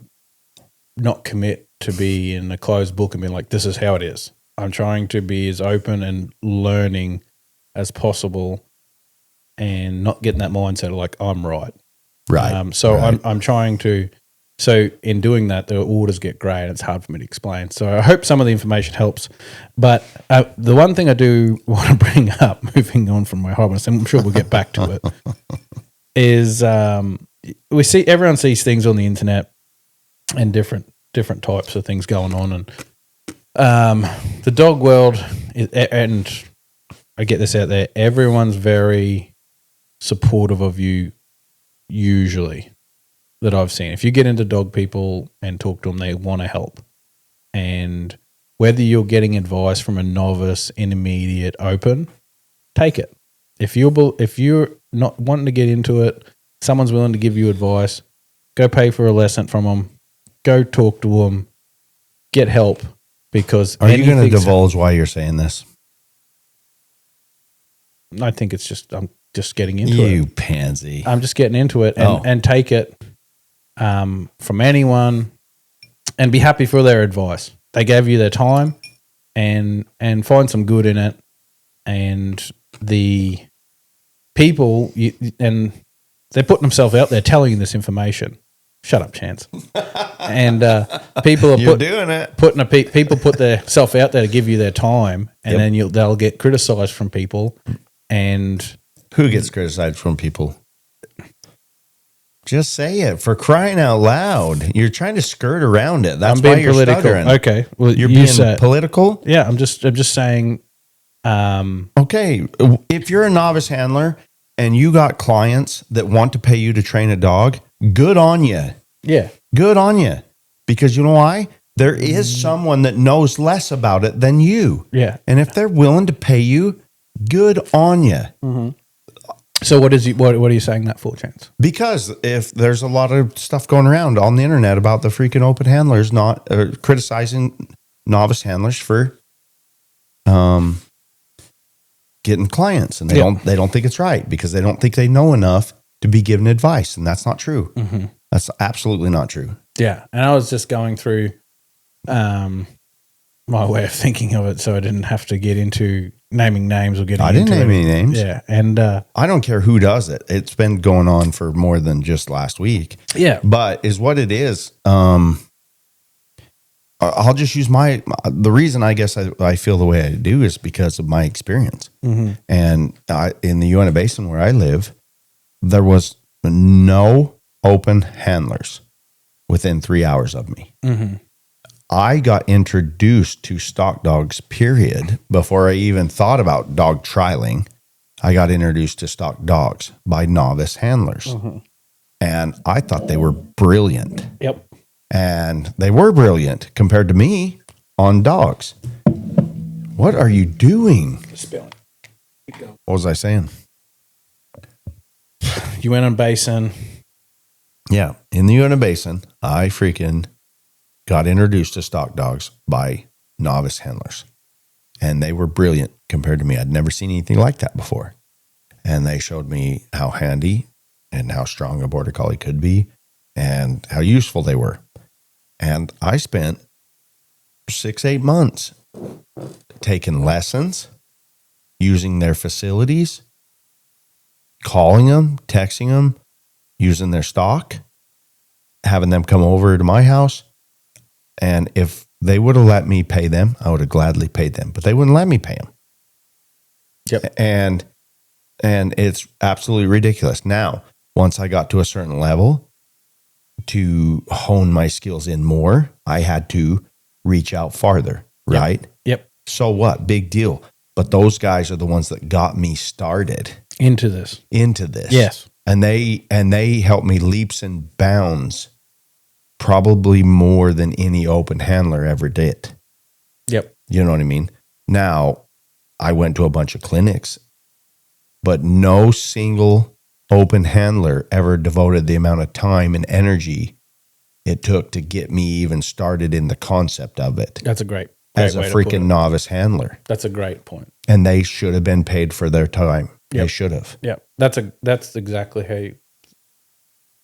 not commit to be in a closed book and be like, this is how it is. I'm trying to be as open and learning as possible and not get in that mindset of like, I'm right.
Right.
I'm trying to, so in doing that, the orders get grey and it's hard for me to explain. So I hope some of the information helps. But the one thing I do want to bring up, moving on from my hobbies, and I'm sure we'll get back to it, is everyone sees things on the internet and different types of things going on, and the dog world and I get this out there, everyone's very supportive of you usually that I've seen. If you get into dog people and talk to them, they want to help. And whether you're getting advice from a novice, intermediate, open, take it. If you're not wanting to get into it, someone's willing to give you advice, go pay for a lesson from them, go talk to them, get help, because
are you going to divulge why you're saying this?
I think it's just, I'm just getting into it.
You pansy.
I'm just getting into it and take it from anyone and be happy for their advice. They gave you their time and find some good in it. And the people, and they're putting themselves out there telling you this information. Shut up, Chance. And people are
doing it.
People put their self out there to give you their time, and then they'll get criticized from people. And
who gets criticized from people? Just say it, for crying out loud. You're trying to skirt around it. That's why you're
political.
Stuttering.
Okay, well,
you're being political.
Yeah, I'm just saying.
Okay, if you're a novice handler and you got clients that want to pay you to train a dog, good on you.
Yeah,
good on you. Because you know why? There is someone that knows less about it than you.
Yeah,
and if they're willing to pay you, good on you.
Mm-hmm. So what are you saying that for, Chance?
Because if there's a lot of stuff going around on the internet about the freaking open handlers not criticizing novice handlers for getting clients, and they don't think it's right because they don't think they know enough to be given advice, and that's not true. Mm-hmm. That's absolutely not true.
Yeah, and I was just going through my way of thinking of it, so I didn't have to get into naming names or getting.
I didn't name any names.
Yeah, and
I don't care who does it. It's been going on for more than just last week.
Yeah,
but is what it is. I'll just use the reason I guess I feel the way I do is because of my experience. Mm-hmm. And in the Uinta Basin where I live, there was no open handlers within 3 hours of me. Mm-hmm. I got introduced to stock dogs, period, before I even thought about dog trialing. I got introduced to stock dogs by novice handlers. Mm-hmm. And I thought they were brilliant.
Yep.
And they were brilliant compared to me on dogs. What are you doing?
Spilling.
What was I saying?
You went on Basin.
Yeah. In the Uinta Basin, I freaking got introduced to stock dogs by novice handlers. And they were brilliant compared to me. I'd never seen anything like that before. And they showed me how handy and how strong a border collie could be and how useful they were. And I spent 6-8 months taking lessons, using their facilities, calling them, texting them, using their stock, having them come over to my house. And if they would have let me pay them, I would have gladly paid them, but they wouldn't let me pay them.
Yep.
And it's absolutely ridiculous. Now, once I got to a certain level, to hone my skills in more, I had to reach out farther, right?
Yep.
So what? Big deal. But those guys are the ones that got me started
Into this.
Yes. And they helped me leaps and bounds, probably more than any open handler ever did.
Yep.
You know what I mean? Now, I went to a bunch of clinics, but no single open handler ever devoted the amount of time and energy it took to get me even started in the concept of it.
That's a great
as a
way to put
freaking
it.
novice handler.
That's a great point.
And they should have been paid for their time. They
Yep.
should have.
Yeah, that's exactly how you,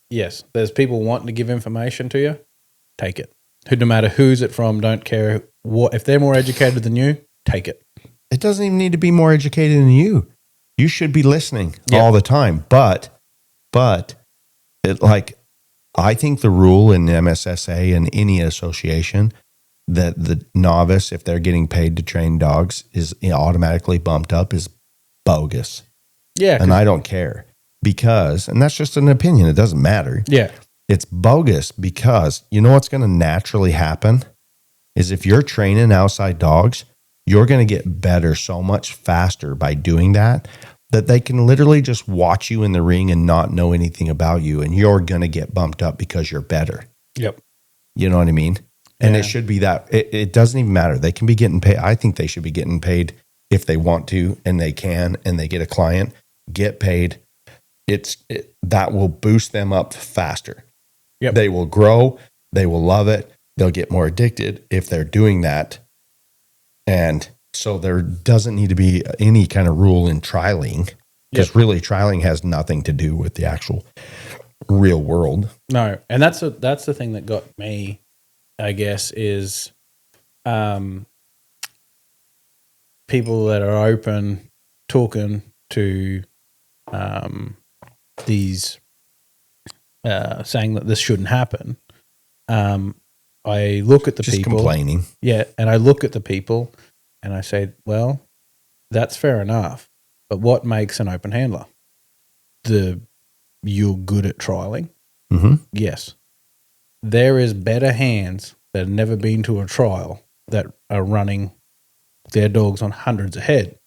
yes, there's people wanting to give information to you, take it. No matter who's it from, don't care what, if they're more educated than you, take it.
It doesn't even need to be more educated than you. You should be listening
Yep.
all the time. But it, like, I think the rule in MSSA and any association that the novice, if they're getting paid to train dogs, is automatically bumped up is bogus.
Yeah.
And I don't care because, and that's just an opinion. It doesn't matter.
Yeah.
It's bogus because you know what's going to naturally happen is if you're training outside dogs, you're going to get better so much faster by doing that they can literally just watch you in the ring and not know anything about you. And you're going to get bumped up because you're better.
Yep.
You know what I mean? And
Yeah.
it should be that it doesn't even matter. They can be getting paid. I think they should be getting paid if they want to, and they can, and they get a client, get paid. That will boost them up faster.
Yep.
They will grow. They will love it. They'll get more addicted if they're doing that. And so there doesn't need to be any kind of rule in trialing, because really trialing has nothing to do with the actual real world.
No, and that's the thing that got me, I guess, is people that are open talking to these saying that this shouldn't happen. I look at the
Just
people
complaining.
Yeah, and I look at the people and I say, well, that's fair enough. But what makes an open handler? You're good at trialing?
Mm-hmm.
Yes. There is better hands that have never been to a trial that are running their dogs on hundreds ahead.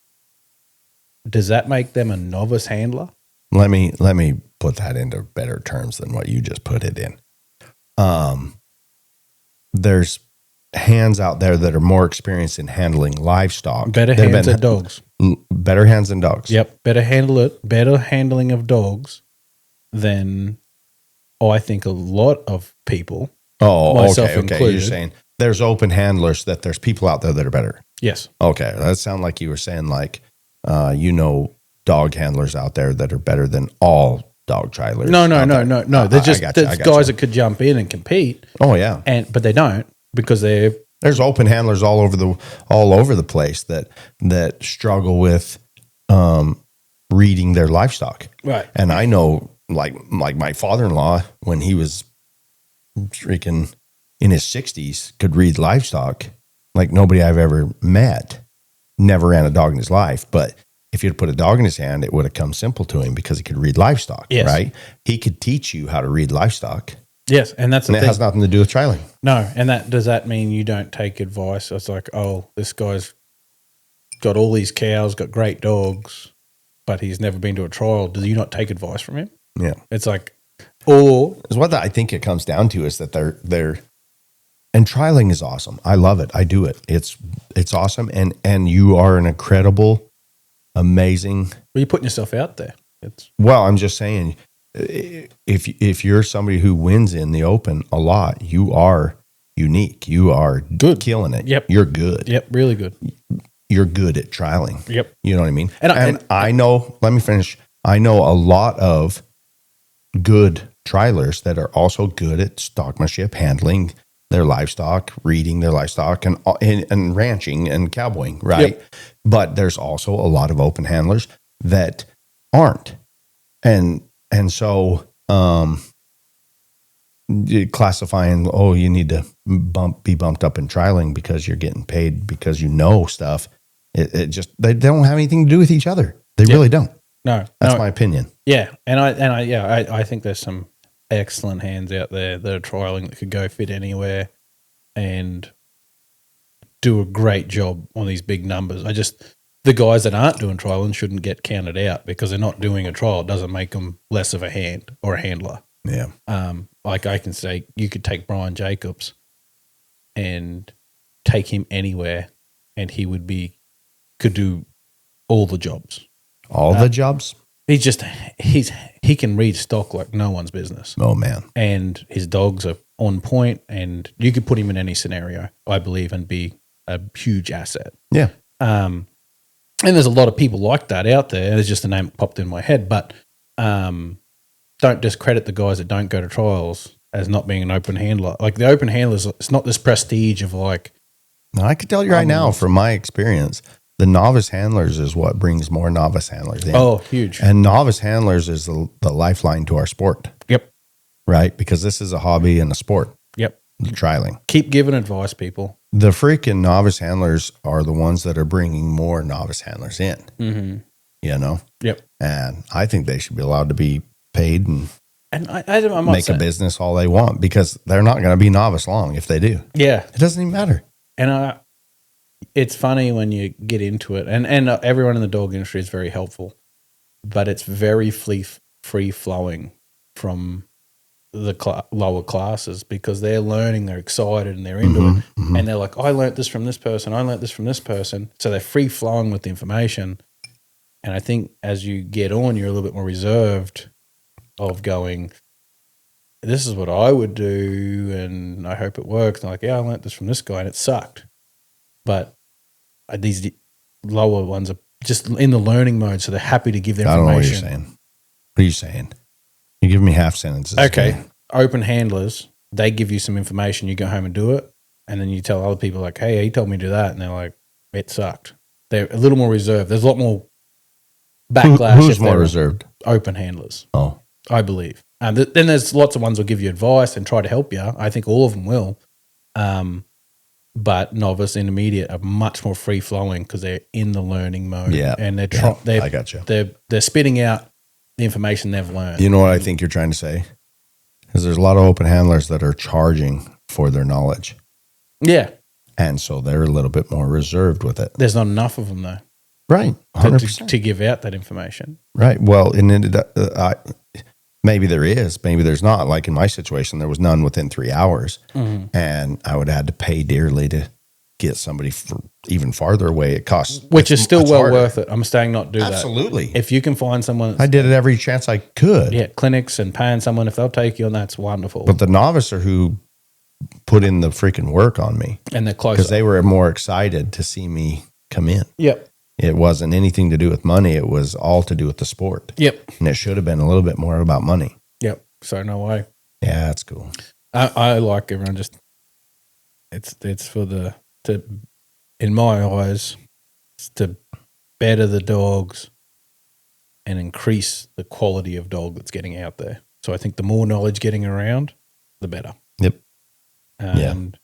Does that make them a novice handler?
Let me put that into better terms than what you just put it in. There's hands out there that are more experienced in handling livestock.
Better hands than dogs.
Better hands than dogs.
Yep. Better handling of dogs than, I think, a lot of people.
Oh,
myself
okay.
included.
You're saying there's open handlers, that there's people out there that are better.
Yes.
Okay. That sounded like you were saying like, dog handlers out there that are better than all dog trialers.
No. They're just there's guys
you.
that could jump in and compete.
Oh yeah.
But they don't because
there's open handlers all over the place that struggle with reading their livestock.
Right.
And I know like my father-in-law, when he was freaking in his 60s, could read livestock like nobody I've ever met. Never ran a dog in his life, but if you'd put a dog in his hand, it would have come simple to him because he could read livestock,
yes.
Right? He could teach you how to read livestock.
Yes, and that's the thing.
It has nothing to do with trialing.
No, and does that mean you don't take advice? It's like, oh, this guy's got all these cows, got great dogs, but he's never been to a trial. Do you not take advice from him?
Yeah.
It's like, or
is what I think it comes down to is that they're and trialing is awesome. I love it. I do it. It's awesome. And you are an incredible, amazing.
Well, you're putting yourself out there.
Well, I'm just saying, if you're somebody who wins in the open a lot, you are unique. You are
good,
killing it.
Yep,
you're good.
Yep, really good.
You're good at trialing.
Yep,
you know what I mean.
And
I know. Let me finish. I know a lot of good trialers that are also good at stockmanship, handling their livestock, reading their livestock, and ranching and cowboying, right?
Yep.
But there's also a lot of open handlers that aren't, and so classifying, you need to be bumped up in trialing because you're getting paid because you know stuff. It just, they don't have anything to do with each other. They really don't.
No,
that's my opinion.
Yeah, I think there's some excellent hands out there that are trialing that could go fit anywhere and do a great job on these big numbers. The guys that aren't doing trialing shouldn't get counted out because they're not doing a trial. It doesn't make them less of a hand or a handler.
Yeah.
Like I can say, you could take Brian Jacobs and take him anywhere, and he could do all the jobs.
All the jobs.
He can read stock like no one's business.
Oh man!
And his dogs are on point, and you could put him in any scenario, I believe, and be a huge asset.
Yeah.
And there's a lot of people like that out there. There's just a name that popped in my head, but don't discredit the guys that don't go to trials as not being an open handler. Like the open handlers, it's not this prestige of like.
No, I can tell you right now, from my experience, the novice handlers is what brings more novice handlers in.
Oh, huge.
And novice handlers is the lifeline to our sport.
Yep.
Right? Because this is a hobby and a sport.
Yep.
The trialing.
Keep giving advice, people.
The freaking novice handlers are the ones that are bringing more novice handlers in.
Mm-hmm.
You know?
Yep.
And I think they should be allowed to be paid and
I'm
make a business all they want, because they're not going to be novice long if they do.
Yeah.
It doesn't even matter.
And it's funny when you get into it, and everyone in the dog industry is very helpful, but it's very free flowing from the lower classes because they're learning, they're excited, and they're into it. Mm-hmm. And they're like, I learned this from this person, I learned this from this person. So they're free flowing with the information. And I think as you get on, you're a little bit more reserved of going, this is what I would do, and I hope it works. And like, yeah, I learned this from this guy, and it sucked. But these lower ones are just in the learning mode, so they're happy to give their information. I don't know what you're
saying. What are you saying? You give me half sentences.
Okay. Open handlers, they give you some information, you go home and do it, and then you tell other people like, hey, he told me to do that, and they're like, it sucked. They're a little more reserved. There's a lot more backlash.
Who's more reserved?
Open handlers.
Oh.
I believe. Then there's lots of ones who'll give you advice and try to help you. I think all of them will. But novice, intermediate are much more free flowing because they're in the learning mode.
Yeah.
And I
got you.
They're spitting out the information they've learned.
You know what I think you're trying to say? Because there's a lot of open handlers that are charging for their knowledge.
Yeah.
And so they're a little bit more reserved with it.
There's not enough of them though.
Right. 100%.
To give out that information.
Right. Well, maybe there is, maybe there's not. Like in my situation, there was none within 3 hours. Mm-hmm. And I would have had to pay dearly to get somebody for even farther away. It costs.
Which is still well worth it. I'm saying not do that.
Absolutely.
If you can find someone.
I did it every chance I could.
Yeah. Clinics and paying someone, if they'll take you on, that's wonderful.
But the novice are who put in the freaking work on me.
And they're closer.
Because they were more excited to see me come in.
Yep.
It wasn't anything to do with money. It was all to do with the sport.
Yep.
And it should have been a little bit more about money.
Yep. So no way.
Yeah, that's cool.
I like everyone just, it's for in my eyes, it's to better the dogs and increase the quality of dog that's getting out there. So I think the more knowledge getting around, the better.
Yep.
And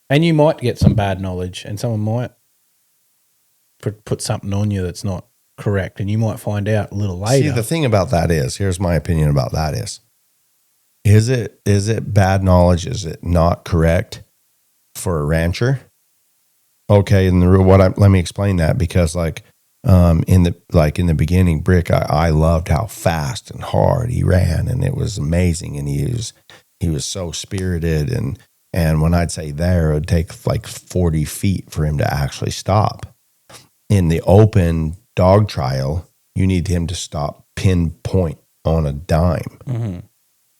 you might get some bad knowledge, and someone might put something on you that's not correct, and you might find out a little later.
See, the thing about that is, here's my opinion about that is it bad knowledge? Is it not correct for a rancher? Okay, and let me explain that, because in the beginning, Brick, I loved how fast and hard he ran, and it was amazing, and he was so spirited, and when I'd say there, it would take like 40 feet for him to actually stop. In the open dog trial, you need him to stop pinpoint on a dime.
Mm-hmm.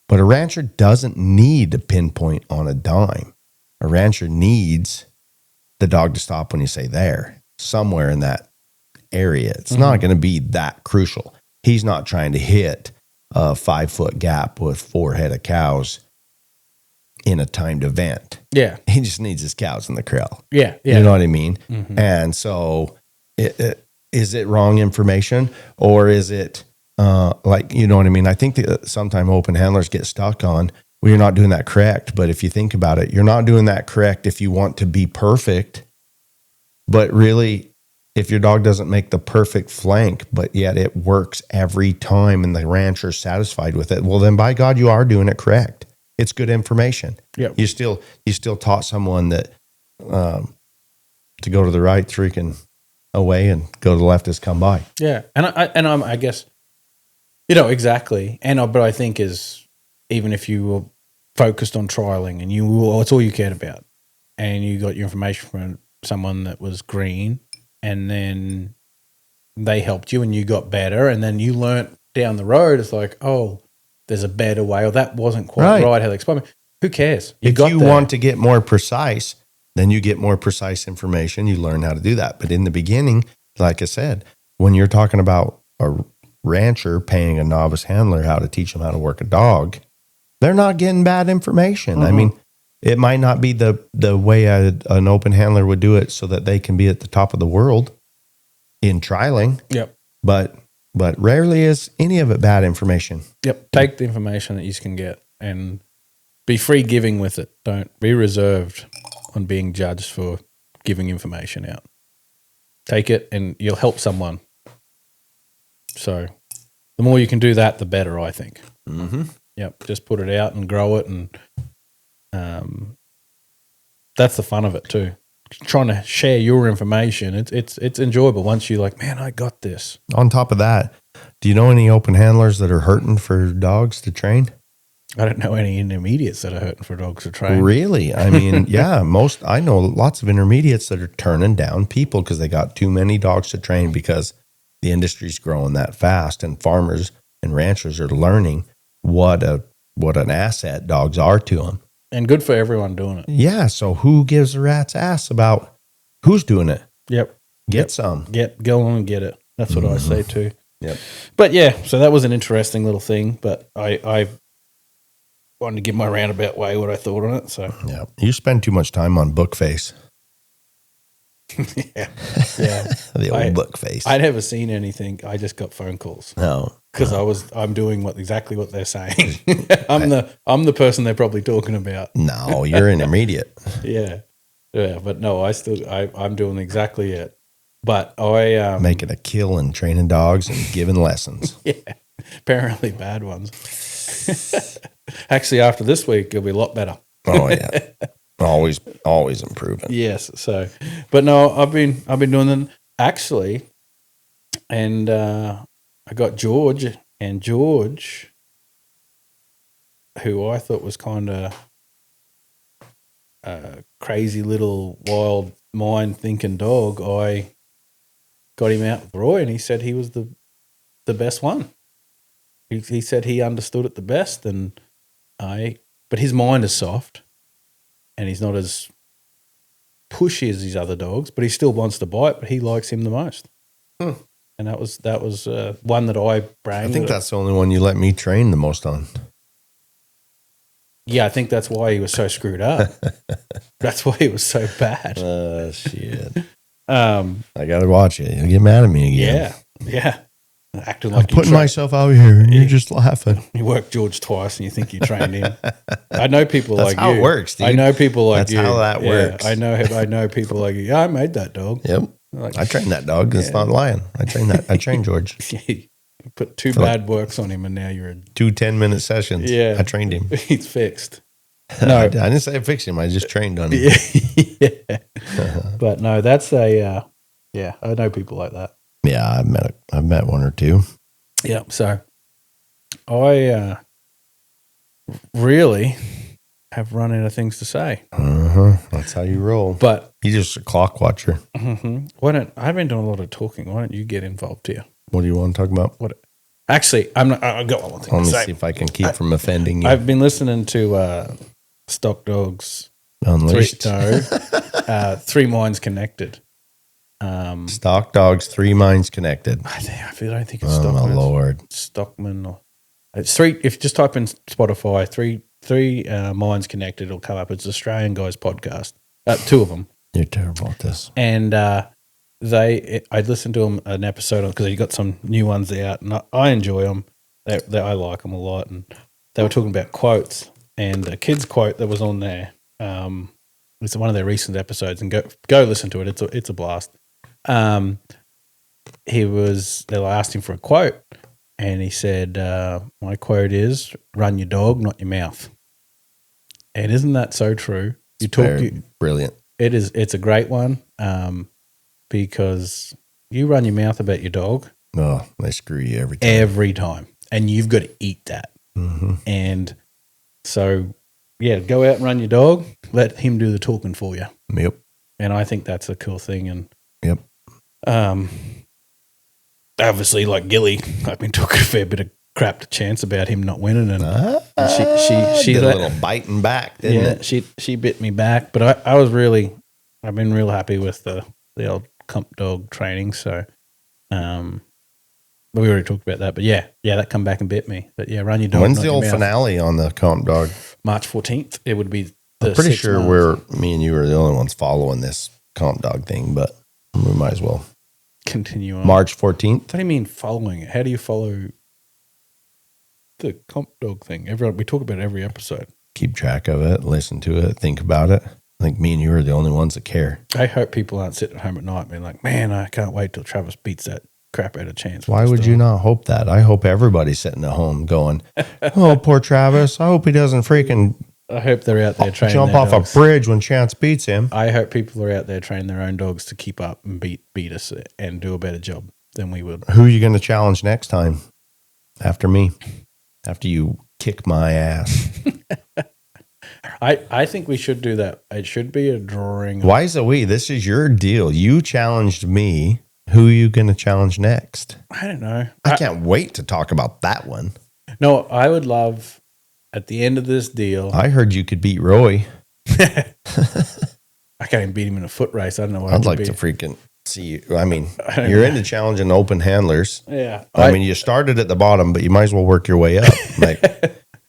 But a rancher doesn't need a pinpoint on a dime. A rancher needs the dog to stop when you say there, somewhere in that area. It's not going to be that crucial. He's not trying to hit a 5-foot gap with 4 head of cows in a timed event.
Yeah.
He just needs his cows in the corral.
Yeah. Yeah.
You know what I mean?
Mm-hmm.
And so is it wrong information, or is it like, you know what I mean? I think that sometimes open handlers get stuck on, well, you're not doing that correct. But if you think about it, you're not doing that correct if you want to be perfect. But really, if your dog doesn't make the perfect flank, but yet it works every time and the rancher's satisfied with it, well, then by God, you are doing it correct. It's good information.
Yep.
You still taught someone that to go to the right, freaking away, and go to the left is come by.
Yeah. I guess, you know, exactly. But I think is, even if you were focused on trialing and it's all you cared about, and you got your information from someone that was green, and then they helped you and you got better, and then you learnt down the road, it's like, oh, there's a better way, or that wasn't quite right how they explained it. Who cares?
If you want to get more precise, then you get more precise information. You learn how to do that. But in the beginning, like I said, when you're talking about a rancher paying a novice handler how to teach them how to work a dog, they're not getting bad information. I mean, it might not be the way an open handler would do it so that they can be at the top of the world in trialing.
Yep.
But rarely is any of it bad information.
Yep. Take the information that you can get and be free giving with it. Don't be reserved on being judged for giving information out. Take it and you'll help someone. So the more you can do that, the better, I think.
Mm-hmm.
Yep. Just put it out and grow it, and that's the fun of it too. Trying to share your information. It's enjoyable once you're like, man, I got this.
On top of that, do you know any open handlers that are hurting for dogs to train?
I don't know any intermediates that are hurting for dogs to train.
Really? I mean, yeah, I know lots of intermediates that are turning down people because they got too many dogs to train, because the industry's growing that fast, and farmers and ranchers are learning what an asset dogs are to them.
And good for everyone doing it.
Yeah, so who gives a rat's ass about who's doing it?
Yep.
Get some.
Go on and get it. That's what I say too.
Yep.
But yeah, so that was an interesting little thing, but I wanted to give my roundabout way what I thought on it. So
yeah, you spend too much time on Bookface.
yeah.
The old Bookface.
I never seen anything. I just got phone calls.
No,
because I'm doing exactly what they're saying. I'm the person they're probably talking about.
No, you're intermediate.
Yeah, but no, I'm doing exactly it. But I
making a kill and training dogs and giving lessons.
Yeah, apparently bad ones. Actually, after this week, it'll be a lot better.
Oh yeah, always improving.
Yes. So, but no, I've been doing them actually, and I got George, who I thought was kind of a crazy little wild mind thinking dog. I got him out with Roy, and he said he was the best one. He said he understood it the best, but his mind is soft, and he's not as pushy as his other dogs, but he still wants to bite, but he likes him the most. And that was one that I bragged.
I think that's the only one you let me train the most on.
Yeah, I think that's why he was so screwed up. That's why he was so bad.
Shit. I got to watch it. You'll get mad at me again.
Yeah. Acting
I'm
like
putting myself out here and you're just laughing.
You worked George twice and you think you trained him. I know people
that's
like
how
you.
it works, dude.
I know people like
that's
you.
That's how that works.
I know people like you. Yeah, I made that dog.
Yep. I trained that dog. It's not lying. I trained George.
You put 2 bad works on him and now you're
2 10-minute sessions.
Yeah.
I trained him.
He's fixed. No,
I didn't say I fixed him. I just trained on him.
Yeah. But no, that's I know people like that.
Yeah, I've met one or two.
Yeah. So I really have run out of things to say.
That's how you roll.
But
you're just a clock watcher.
I've been doing a lot of talking. Why don't you get involved here?
What do you want to talk about?
Actually, I've got one thing
Let
to
me
say.
see if I can keep from offending you.
I've been listening to Stock Dogs
Unleashed.
3 Minds Connected.
Stock Dogs, 3 Minds Connected.
I don't think it's
Oh,
Stockman.
my Lord.
Stockman. Or, it's 3. If you just type in Spotify, three Minds Connected, it'll come up. It's Australian guys podcast. 2 of them.
You're terrible at this.
And I listened to them an episode because they got some new ones out, and I enjoy them. I like them a lot, and they were talking about quotes, and a kid's quote that was on there. It's one of their recent episodes, and go listen to it. It's a blast. They asked him for a quote, and he said, "My quote is, run your dog, not your mouth." And isn't that so true?
Brilliant.
It is. It's a great one. Because you run your mouth about your dog.
Oh, they screw you every time.
Every time. And you've got to eat that.
Mm-hmm.
And so, yeah, go out and run your dog. Let him do the talking for you.
Yep.
And I think that's a cool thing. And
yep.
Obviously, like Gilly, I've been talking a fair bit of crap to Chance about him not winning. And she
did a little biting back, didn't it?
She bit me back. But I've been real happy with the old comp dog training. So, but we already talked about that. But yeah, that come back and bit me. But yeah, run your dog.
When's the old finale on the comp dog?
March 14th. It would be.
I'm pretty sure me and you are the only ones following this comp dog thing, but we might as well
continue on.
March 14th.
What do you mean following it? How do you follow the comp dog thing? We talk about it every episode.
Keep track of it, listen to it, think about it. I think me and you are the only ones that care.
I hope people aren't sitting at home at night being like, man, I can't wait till Travis beats that crap out of Chance.
Why would you not hope that? I hope everybody's sitting at home going, oh, poor Travis. I hope he doesn't freaking
I hope they're out there training
jump
their
off
dogs.
a bridge when Chance beats him.
I hope people are out there training their own dogs to keep up and beat us and do a better job than we would.
Who are you going to challenge next time? After me? After you kick my ass?
I think we should do that. It should be a drawing.
Why is it we? This is your deal. You challenged me. Who are you going to challenge next?
I don't know.
I can't wait to talk about that one.
No, I would love at the end of this deal.
I heard you could beat Roy.
I can't even beat him in a foot race. I don't know what
I'd like to freaking see you. I mean, you're into challenging open handlers.
Yeah.
I mean, you started at the bottom, but you might as well work your way up. Like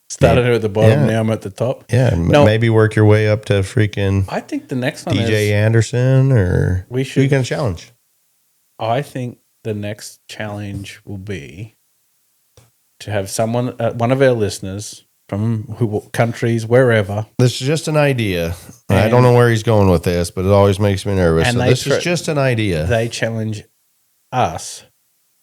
started at the bottom, now I'm at the top.
Yeah, maybe work your way up to freaking
I think the next one
DJ Anderson or
who
you going to challenge?
I think the next challenge will be to have someone, one of our listeners from countries, wherever.
This is just an idea. I don't know where he's going with this, but it always makes me nervous. So this is just an idea.
They challenge us,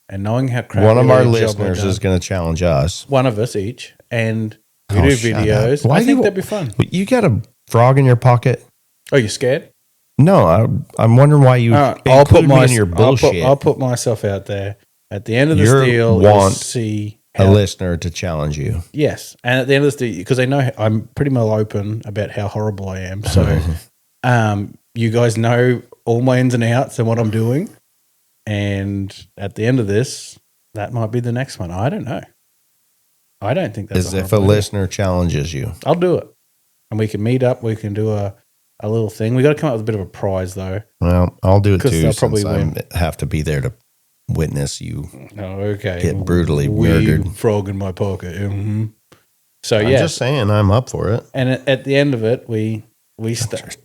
and knowing how crappy
one of our listeners is going to challenge us.
One of us each, and we do videos. I think that'd be fun.
You got a frog in your pocket?
Oh, you scared?
No, I'm wondering why you
I'll put
me in your bullshit.
I'll put myself out there. At the end of this deal, see
a listener to challenge you.
Yes, and at the end of this deal, because they know I'm pretty well open about how horrible I am. So, you guys know all my ins and outs and what I'm doing. And at the end of this, that might be the next one. I don't know. I don't think that's
as if a listener challenges you.
I'll do it, and we can meet up. We can do a little thing. We got to come up with a bit of a prize, though.
Well, I'll do it too.
They'll probably
I have to be there to witness you.
Oh, okay.
Get brutally murdered.
Frog in my pocket. Mm-hmm. So
I'm just saying, I'm up for it.
And at the end of it, we start.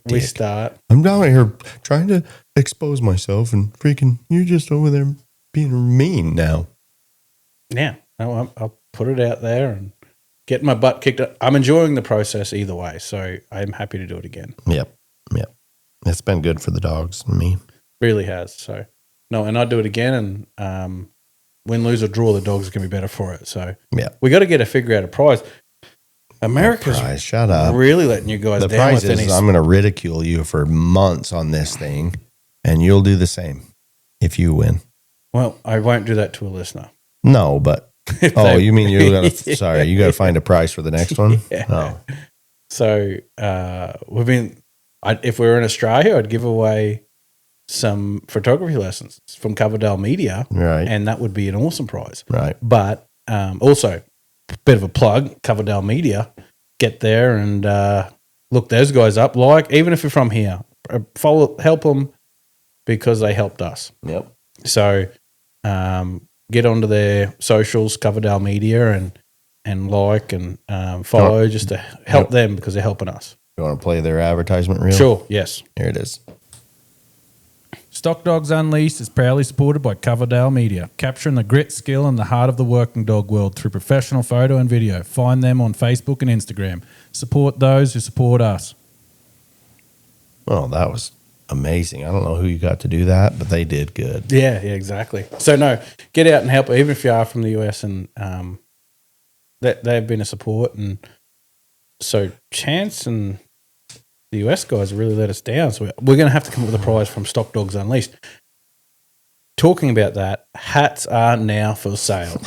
I'm down here trying to expose myself, and freaking, you're just over there being mean now.
Yeah, I'll put it out there and get my butt kicked up. I'm enjoying the process either way, so I'm happy to do it again.
Yep. It's been good for the dogs and me.
Really has. So no, and I'd do it again, and win, lose, or draw, the dogs can be better for it. So
yeah,
we got to figure out a prize. America's
shut up.
Really letting you guys
the
down.
The prize is I'm going to ridicule you for months on this thing, and you'll do the same if you win.
Well, I won't do that to a listener.
No, but you mean you got to? Sorry, you got to find a prize for the next one.
Yeah.
Oh,
so we've been. If we were in Australia, I'd give away some photography lessons from Coverdale Media,
right?
And that would be an awesome prize,
right?
But also, bit of a plug, Coverdale Media. Get there and look those guys up. Like, even if you're from here, help them because they helped us.
Yep.
So get onto their socials, Coverdale Media, and like and follow just to help them because they're helping us.
You want to play their advertisement reel?
Sure, yes.
Here it is.
Stock Dogs Unleashed is proudly supported by Coverdale Media, capturing the grit, skill, and the heart of the working dog world through professional photo and video. Find them on Facebook and Instagram. Support those who support us.
Well, that was amazing. I don't know who you got to do that, but they did good.
Yeah, exactly. So, no, get out and help, even if you are from the US, and they've been a support. And so Chance and the US guys really let us down. So we're going to have to come up with a prize from Stock Dogs Unleashed. Talking about that, hats are now for sale.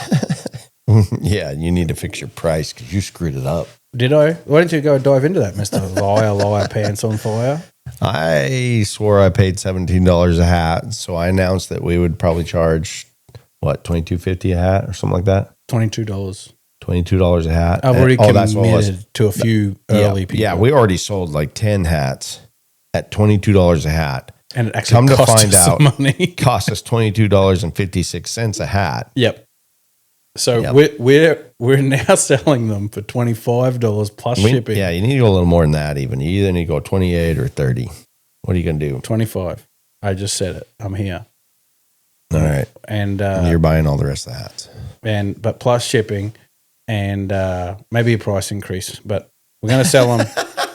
Yeah, you need to fix your price because you screwed it up.
Did I? Why don't you go dive into that, Mr. Liar, Pants on Fire?
I swore I paid $17 a hat, so I announced that we would probably charge, what, $22.50 a hat or something like that?
$22.
$22 a hat.
I've already
that's what it was.
committed to a few early people.
Yeah, we already sold like 10 hats at $22 a hat.
And it actually cost us some money.
Cost us $22.56 a hat.
Yep. So
Yep.
we're now selling them for $25 plus shipping.
Yeah, you need to go a little more than that even. You either need to go 28 or 30. What are you going to do?
25. I just said it. I'm here.
All right.
And
you're buying all the rest of the hats.
But plus shipping and maybe a price increase. But we're going to sell them.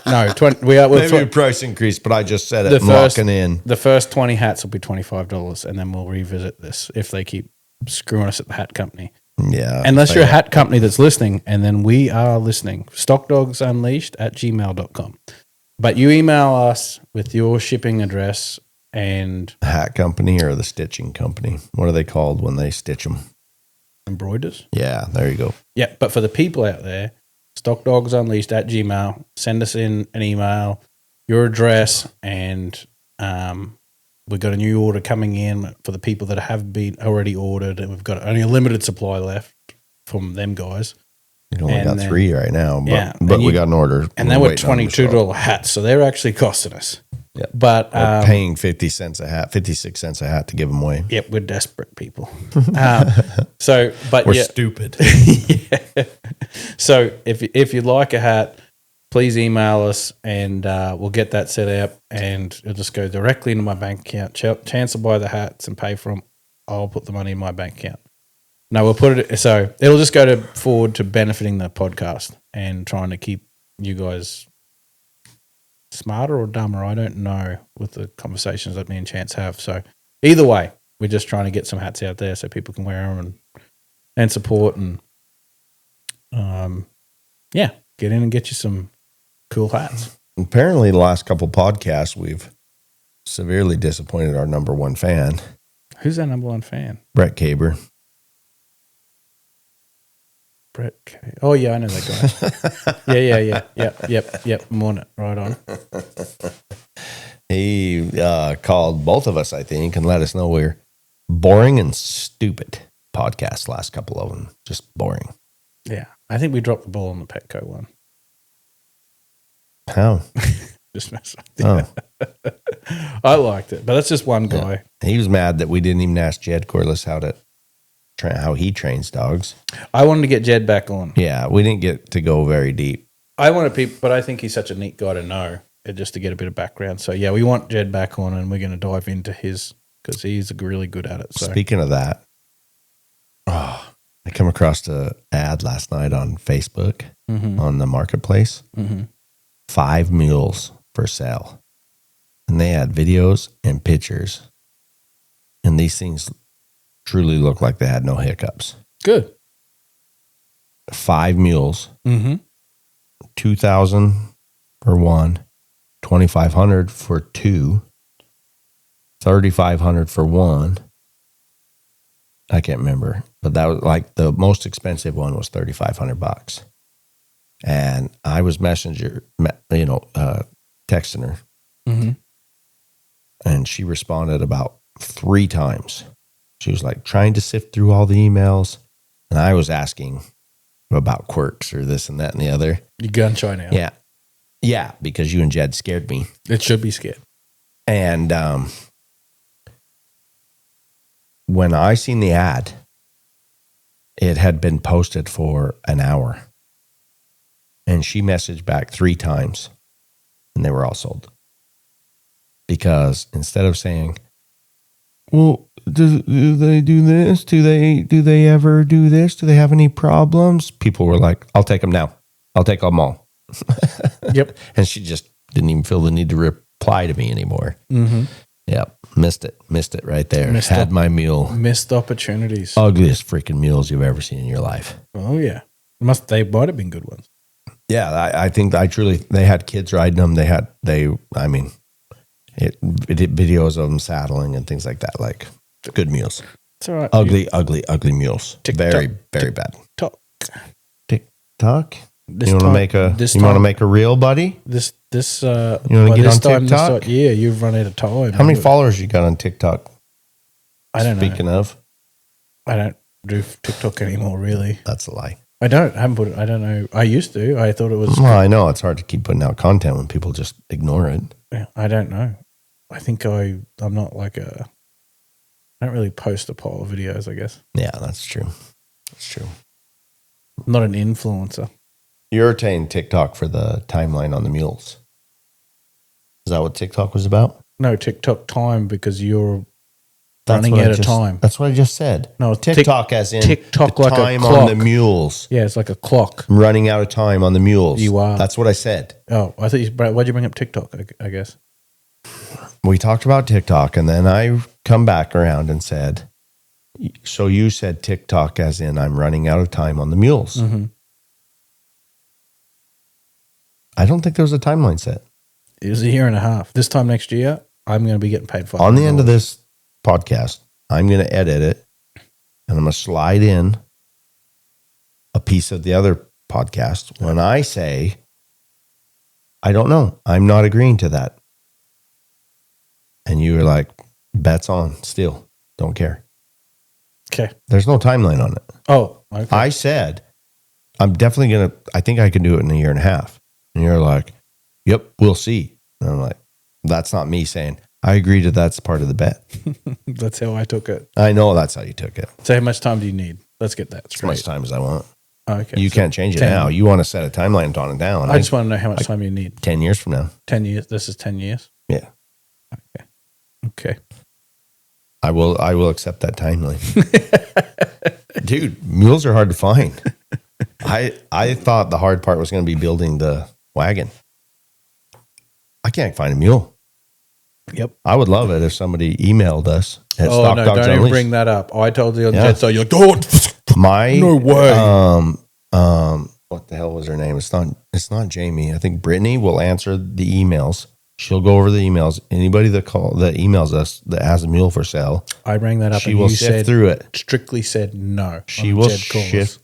No,
Maybe a price increase, but I just said it. Locking in.
The first 20 hats will be $25, and then we'll revisit this if they keep screwing us at the hat company.
Yeah.
Unless you're a hat company that's listening, and then we are listening. StockDogsUnleashed@gmail.com. But you email us with your shipping address and
hat company or the stitching company. What are they called when they stitch them?
Embroiders.
Yeah, there you go.
Yeah, but for the people out there, StockDogsUnleashed@gmail. Send us in an email, your address, and we've got a new order coming in for the people that have been already ordered, and we've got only a limited supply left from them guys.
You only got 3 right now, but,
yeah,
but we got an order.
And they were $22 hats, so they're actually costing us.
Yeah,
but
we're paying 50 cents a hat, 56 cents a hat to give them away.
Yep, we're desperate people. But
we're stupid.
Yeah. So if you'd like a hat, please email us and we'll get that set up, and it'll just go directly into my bank account. Chance will buy the hats and pay for them. I'll put the money in my bank account. No, we'll put it so it'll just go forward to benefiting the podcast and trying to keep you guys smarter or dumber. I don't know with the conversations that me and Chance have. So either way, we're just trying to get some hats out there so people can wear them and support and get in and get you some cool hats.
Apparently, the last couple podcasts, we've severely disappointed our number one fan.
Who's that number one fan?
Brett Caber.
Oh, yeah, I know that guy. Yeah. Yep. I'm on it. Right on.
He called both of us, I think, and let us know we're boring and stupid podcasts, last couple of them. Just boring.
Yeah. I think we dropped the ball on the Petco one.
How?
Just mess up. Oh. I liked it, but that's just one guy.
Yeah. He was mad that we didn't even ask Jed Corliss how he trains dogs.
I wanted to get Jed back on.
Yeah, we didn't get to go very deep.
I want to but I think he's such a neat guy to know, just to get a bit of background. So yeah, we want Jed back on, and we're going to dive into his because he's really good at it. So
speaking of that, I come across an ad last night on Facebook on the marketplace. 5 mules for sale, and they had videos and pictures, and these things truly look like they had no hiccups.
Good.
5 mules. $2,000 for one, $2,500 for two, $3,500 for one. I can't remember, but that was like the most expensive one was $3,500. And I was texting her, and she responded about 3 times. She was like trying to sift through all the emails, And I was asking about quirks or this and that and the other.
You gun shy now.
Yeah. Yeah, because you and Jed scared me.
It should be scared.
And when I seen the ad, it had been posted for an hour. And she messaged back 3 times, and they were all sold. Because instead of saying, well, do they do this? Do they ever do this? Do they have any problems? People were like, I'll take them now. I'll take them all.
Yep.
And she just didn't even feel the need to reply to me anymore.
Mm-hmm.
Yep. Missed it right there. Had my mule.
Missed opportunities.
Ugliest freaking mules you've ever seen in your life.
Oh, yeah. They might have been good ones.
Yeah, I think they had kids riding them. It did videos of them saddling and things like that. Like, good mules.
It's all right.
Ugly mules. Very, very bad. TikTok? You want to make a reel, buddy?
You want
to get on TikTok?
Yeah, you've run out of time.
How many followers you got on TikTok?
I don't know.
Speaking of,
I don't do TikTok anymore, really.
That's a lie.
I haven't put it. I don't know. I used to. I thought it was.
Well, I know it's hard to keep putting out content when people just ignore it.
Yeah, I don't know. I think I'm not like I don't really post a pile of videos, I guess.
Yeah, that's true. That's true.
I'm not an influencer.
You're saying TikTok for the timeline on the mules. Is that what TikTok was about?
No, TikTok time because you're running out of time.
That's what I just said.
No,
TikTok as in
TikTok
the
like
time
a clock.
on the mules.
Yeah, it's like a clock.
I'm running out of time on the mules.
You are.
That's what I said.
Oh, I thought why'd you bring up TikTok, I guess?
We talked about TikTok, and then I come back around and said, so you said TikTok as in I'm running out of time on the mules.
Mm-hmm.
I don't think there was a timeline set.
It was a year and a half. This time next year, I'm going to be getting paid $500.
On the end of this podcast, I'm going to edit it, and I'm going to slide in a piece of the other podcast when I say, I don't know. I'm not agreeing to that. And you were like, bets on, still. Don't care.
Okay.
There's no timeline on it.
Oh, okay.
I said, I'm definitely going to, I think I can do it in a year and a half. And you're like, yep, we'll see. And I'm like, that's not me saying, I agree to that's part of the bet.
That's how I took it.
I know that's how you took it.
So how much time do you need? Let's get that straight.
As much time as I want.
Okay.
You can't change it now. You want to set a timeline on it down.
I just want to know how much time you need.
10 years from now.
10 years. This is 10 years?
Yeah.
Okay.
I will accept that timeline. Dude, mules are hard to find. I thought the hard part was going to be building the wagon. I can't find a mule.
Yep.
I would love it if somebody emailed us at
Oh,
Stock
no,
Dogs
don't even
Unleashed.
bring that up. I told you on
Yeah.
Jet, so you're like, oh, no way.
What the hell was her name? It's not Jamie. I think Brittany will answer the emails. She'll go over the emails. Anybody that emails us that has a mule for sale,
I rang that up
she
and
will
you
sift through it.
strictly said no.
She
on
will
Jed Callis.
shift.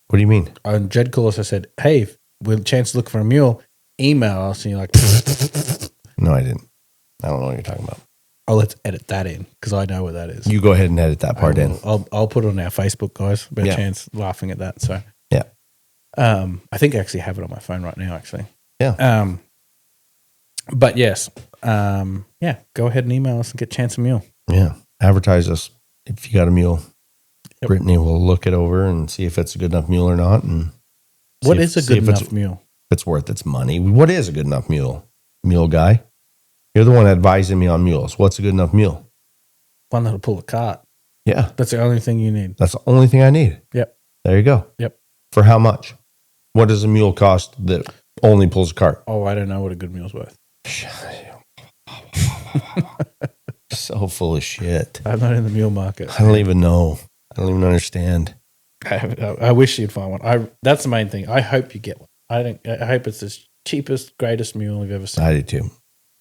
What do you mean?
On Jed Callis, I said, hey, with chance to look for a mule, email us. And you're like,
No, I didn't. I don't know what you're talking about.
oh, let's edit that in because I know what that is.
You go ahead and edit that part in.
I'll put it on our Facebook, guys. About
Yeah.
chance laughing at that. So
Yeah.
I think I actually have it on my phone right now. Actually,
Yeah.
But yes, yeah. Go ahead and email us and get chance a mule.
Yeah. Advertise us if you got a mule.
Yep.
Brittany will look it over and see if it's a good enough mule or not. And
What is a good enough mule?
If it's worth its money. What is a good enough mule? Mule guy? You're the one advising me on mules. What's a good enough mule?
One that'll pull a cart.
Yeah.
That's the only thing you need.
That's the only thing I need.
Yep.
There you go.
Yep.
For how much? What does a mule cost that only pulls a cart?
Oh, I don't know what a good mule's worth.
So full of shit.
I'm not in the mule market.
I don't even know. I don't even understand.
I wish you'd find one. That's the main thing. I hope you get one. I hope it's the cheapest, greatest mule you've ever seen.
I do too.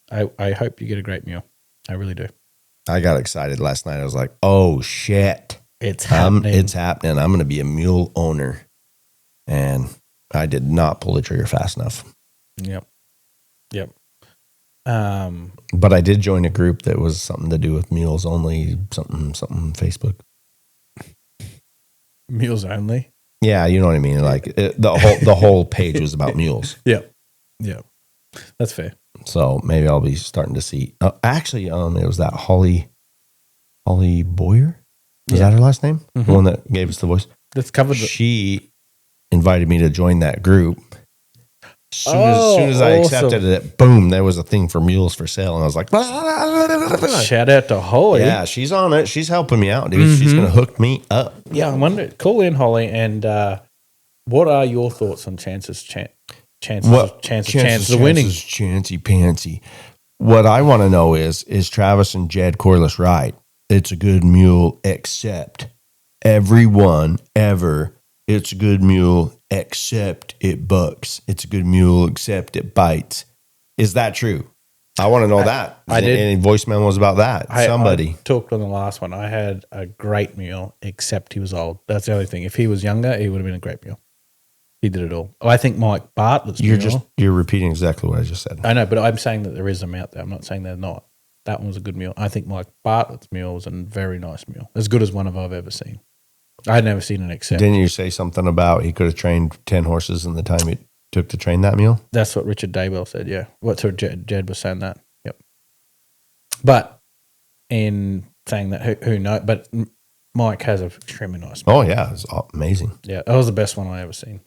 I hope you get a great mule. I really do.
I got excited last night. I was like, oh shit.
It's happening.
It's happening. I'm going to be a mule owner. And I did not pull the trigger fast enough.
Yep.
But I did join a group that was something to do with mules only, something Facebook.
Mules only.
Yeah, you know what I mean. Like the whole page was about mules.
Yeah. That's fair.
So maybe I'll be starting to see. Actually, it was that Holly Boyer. Is that her last name?
Mm-hmm.
The one that gave us the voice.
That's covered.
She invited me to join that group. Soon as I accepted it, boom, there was a thing for mules for sale, and I was like,
shout out to Holly.
Yeah, she's on it. She's helping me out, dude. She's gonna hook me up.
Yeah, I wonder. Call in Holly, and what are your thoughts on chances of winning?
Chancy pantsy. What I want to know is Travis and Jed Corliss right? It's a good mule, except everyone ever. It's a good mule, except it bucks. It's a good mule, except it bites. Is that true? I want to know that.
I did.
Any voice memos about that? Somebody
I talked on the last one. I had a great mule, except he was old. That's the only thing. If he was younger, he would have been a great mule. He did it all. I think Mike Bartlett's mule.
You're repeating exactly what I just said.
I know, but I'm saying that there is them out there. I'm not saying they're not. That one was a good mule. I think Mike Bartlett's mule was a very nice mule. As good as one I've ever seen. I'd never seen an except.
Didn't you say something about he could have trained 10 horses in the time it took to train that mule?
That's what Richard Daybell said, yeah. Jed was saying that. Yep. But in saying that, who knows? But Mike has an extremely nice mule.
Oh, yeah. It's amazing.
Yeah, that was the best one I ever seen.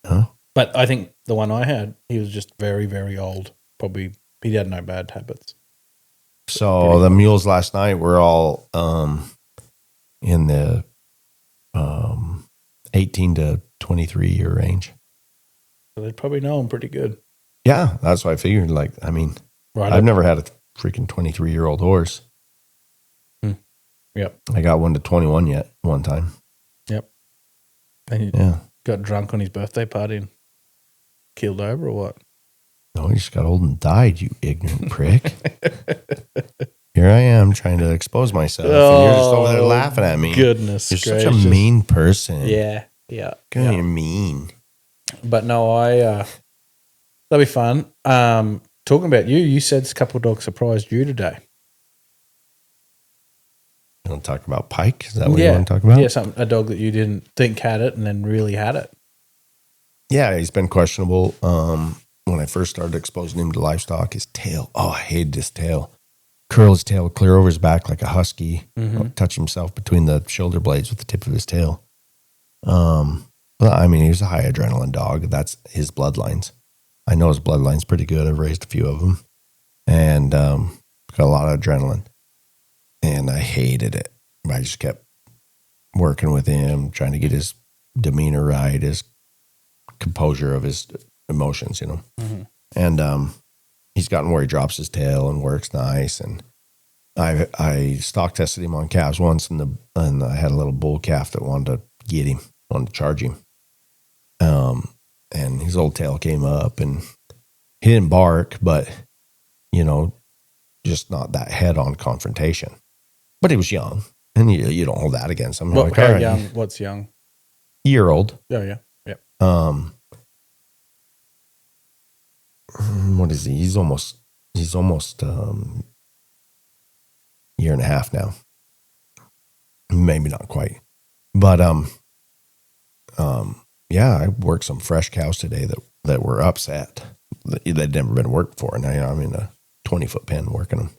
Huh?
But I think the one I had, he was just very, very old. Probably, he had no bad habits.
So the mules last night were all in the 18 to 23 year range.
So they'd probably know him pretty good.
Yeah, that's what I figured. Like, I mean, I've never had a freaking 23-year-old horse.
Yep.
I got one to 21 yet one time.
Yep. And he got drunk on his birthday party and keeled over or what?
No, he just got old and died, you ignorant prick. Here I am trying to expose myself, and you're just over there laughing at me.
Goodness
You're
gracious.
such a mean person.
Yeah.
You're mean.
But no, that'll be fun. Talking about you said a couple of dogs surprised you today.
You want to talk about Pike? Is that what you want to talk about?
Yeah, a dog that you didn't think had it and then really had it.
Yeah, he's been questionable. When I first started exposing him to livestock, his tail. Oh, I hated his tail. Curl his tail clear over his back like a husky. Touch himself between the shoulder blades with the tip of his tail. Well, I mean, he's a high adrenaline dog. That's his bloodlines. I know his bloodline's pretty good. I've raised a few of them. And got a lot of adrenaline. And I hated it. I just kept working with him, trying to get his demeanor right, his composure of his emotions, you know. And he's gotten where he drops his tail and works nice. And I stock tested him on calves once, and I had a little bull calf that wanted to get him, wanted to charge him. And his old tail came up, and he didn't bark, but you know, just not that head-on confrontation. But he was young, and you don't hold that against him.
What, how young? What's young?
Year-old.
Oh yeah.
What is he? He's almost year and a half now. Maybe not quite. But yeah, I worked some fresh cows today that were upset. They'd never been worked before. Now I'm in a 20-foot pen working them.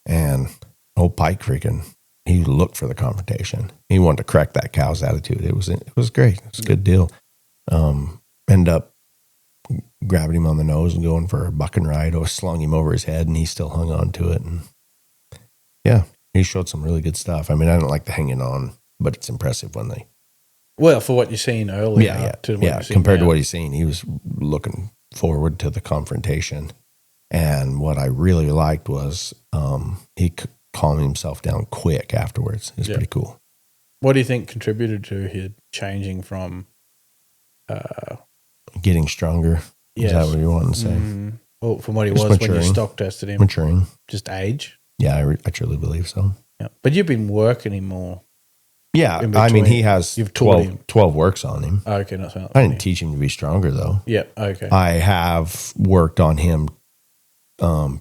And old Pike freaking, he looked for the confrontation. He wanted to correct that cow's attitude. It was great. It was a good deal. End up grabbing him on the nose and going for a bucking ride. I slung him over his head, and he still hung on to it. And yeah, he showed some really good stuff. I mean, I don't like the hanging on, but it's impressive when they.
Well, for what you've seen earlier.
Yeah. Compared to what he's seen, he was looking forward to the confrontation. And what I really liked was he calmed himself down quick afterwards. It was pretty cool.
What do you think contributed to his changing from
getting stronger? Yes. Is that what you want to say?
Well, from what he was maturing. When you stock tested him.
Maturing.
Just age?
Yeah, I truly believe so.
Yeah. But you've been working him more.
Yeah, I mean, he has 12 works on him.
Oh, okay, not so
I didn't teach him to be stronger, though.
Yeah, okay.
I have worked on him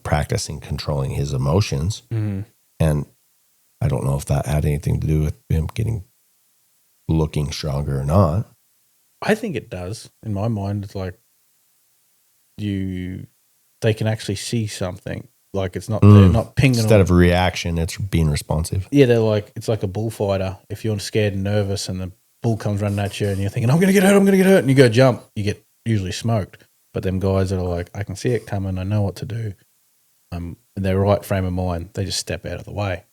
practicing controlling his emotions. And I don't know if that had anything to do with him getting looking stronger or not.
I think it does. In my mind, it's like they can actually see something. Like it's not they're not pinging
instead of a reaction, it's being responsive.
Yeah, it's like a bullfighter. If you're scared and nervous, and the bull comes running at you, and you're thinking, "I'm gonna get hurt," and you go jump, you get usually smoked. But them guys that are like, "I can see it coming. I know what to do." In their right frame of mind, they just step out of the way.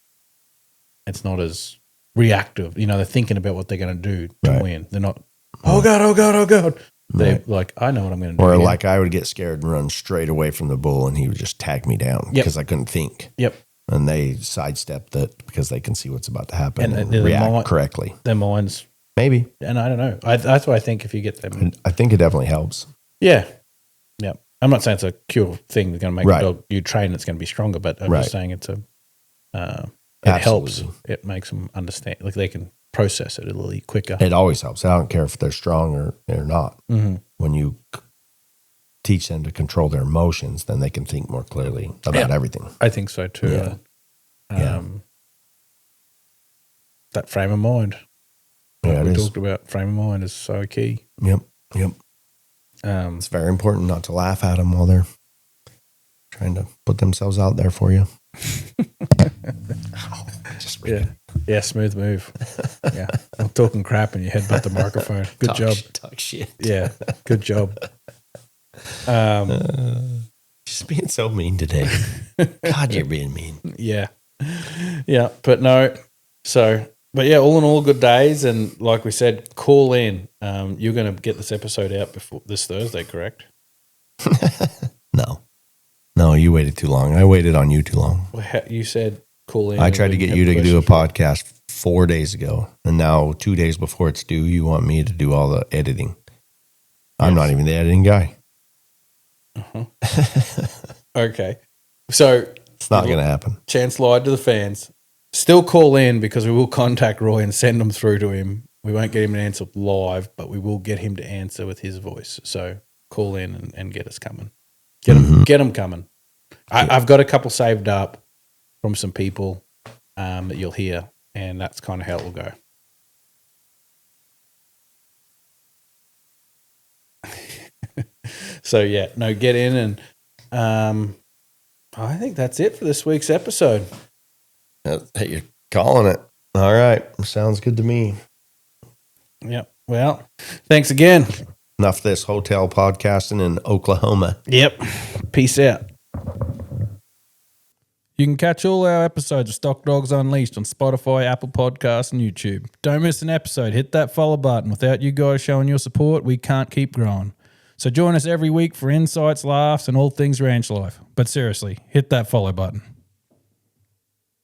It's not as reactive. You know, they're thinking about what they're going to do to win. They're not, oh God. They're like, I know what I'm going to do.
Or like I would get scared and run straight away from the bull and he would just tag me down because I couldn't think.
Yep.
And they sidestep that because they can see what's about to happen and react correctly.
Their minds.
Maybe.
And I don't know. That's why I think if you get them.
I think it definitely helps.
Yeah. Yeah. I'm not saying it's a cure thing that's going to make a dog you train it's going to be stronger, but I'm just saying it's it helps. It makes them understand. Like they can process it a little quicker.
It always helps. I don't care if they're strong or they're not.
Mm-hmm.
When you teach them to control their emotions, then they can think more clearly about everything.
I think so too.
Yeah.
That frame of mind.
Yeah,
we talked about frame of mind is so key.
Yep. It's very important not to laugh at them while they're trying to put themselves out there for you.
Yeah, smooth move. Yeah, I'm talking crap and you headbutt the microphone. Good job.
Talk shit.
Yeah, good job.
Just being so mean today. God, you're being mean.
Yeah, but no. So, but yeah, all in all, good days. And like we said, call in. You're going to get this episode out before this Thursday, correct?
No, you waited too long. I waited on you too long.
Well, you said call in.
I tried to get you to do a podcast 4 days ago, and now 2 days before it's due, you want me to do all the editing. I'm not even the editing guy.
Okay. So
it's not going to happen.
Chance lied to the fans. Still call in because we will contact Roy and send them through to him. We won't get him an answer live, but we will get him to answer with his voice. So call in and get us coming. Get them coming. I've got a couple saved up from some people that you'll hear, and that's kind of how it will go. So yeah, no, get in, and I think that's it for this week's episode.
Hey, you're calling it. All right, sounds good to me.
Yep. Well, thanks again.
Enough of this hotel podcasting in Oklahoma.
Yep. Peace out. You can catch all our episodes of Stock Dogs Unleashed on Spotify, Apple Podcasts, and YouTube. Don't miss an episode. Hit that follow button. Without you guys showing your support, we can't keep growing. So join us every week for insights, laughs, and all things ranch life. But seriously, hit that follow button.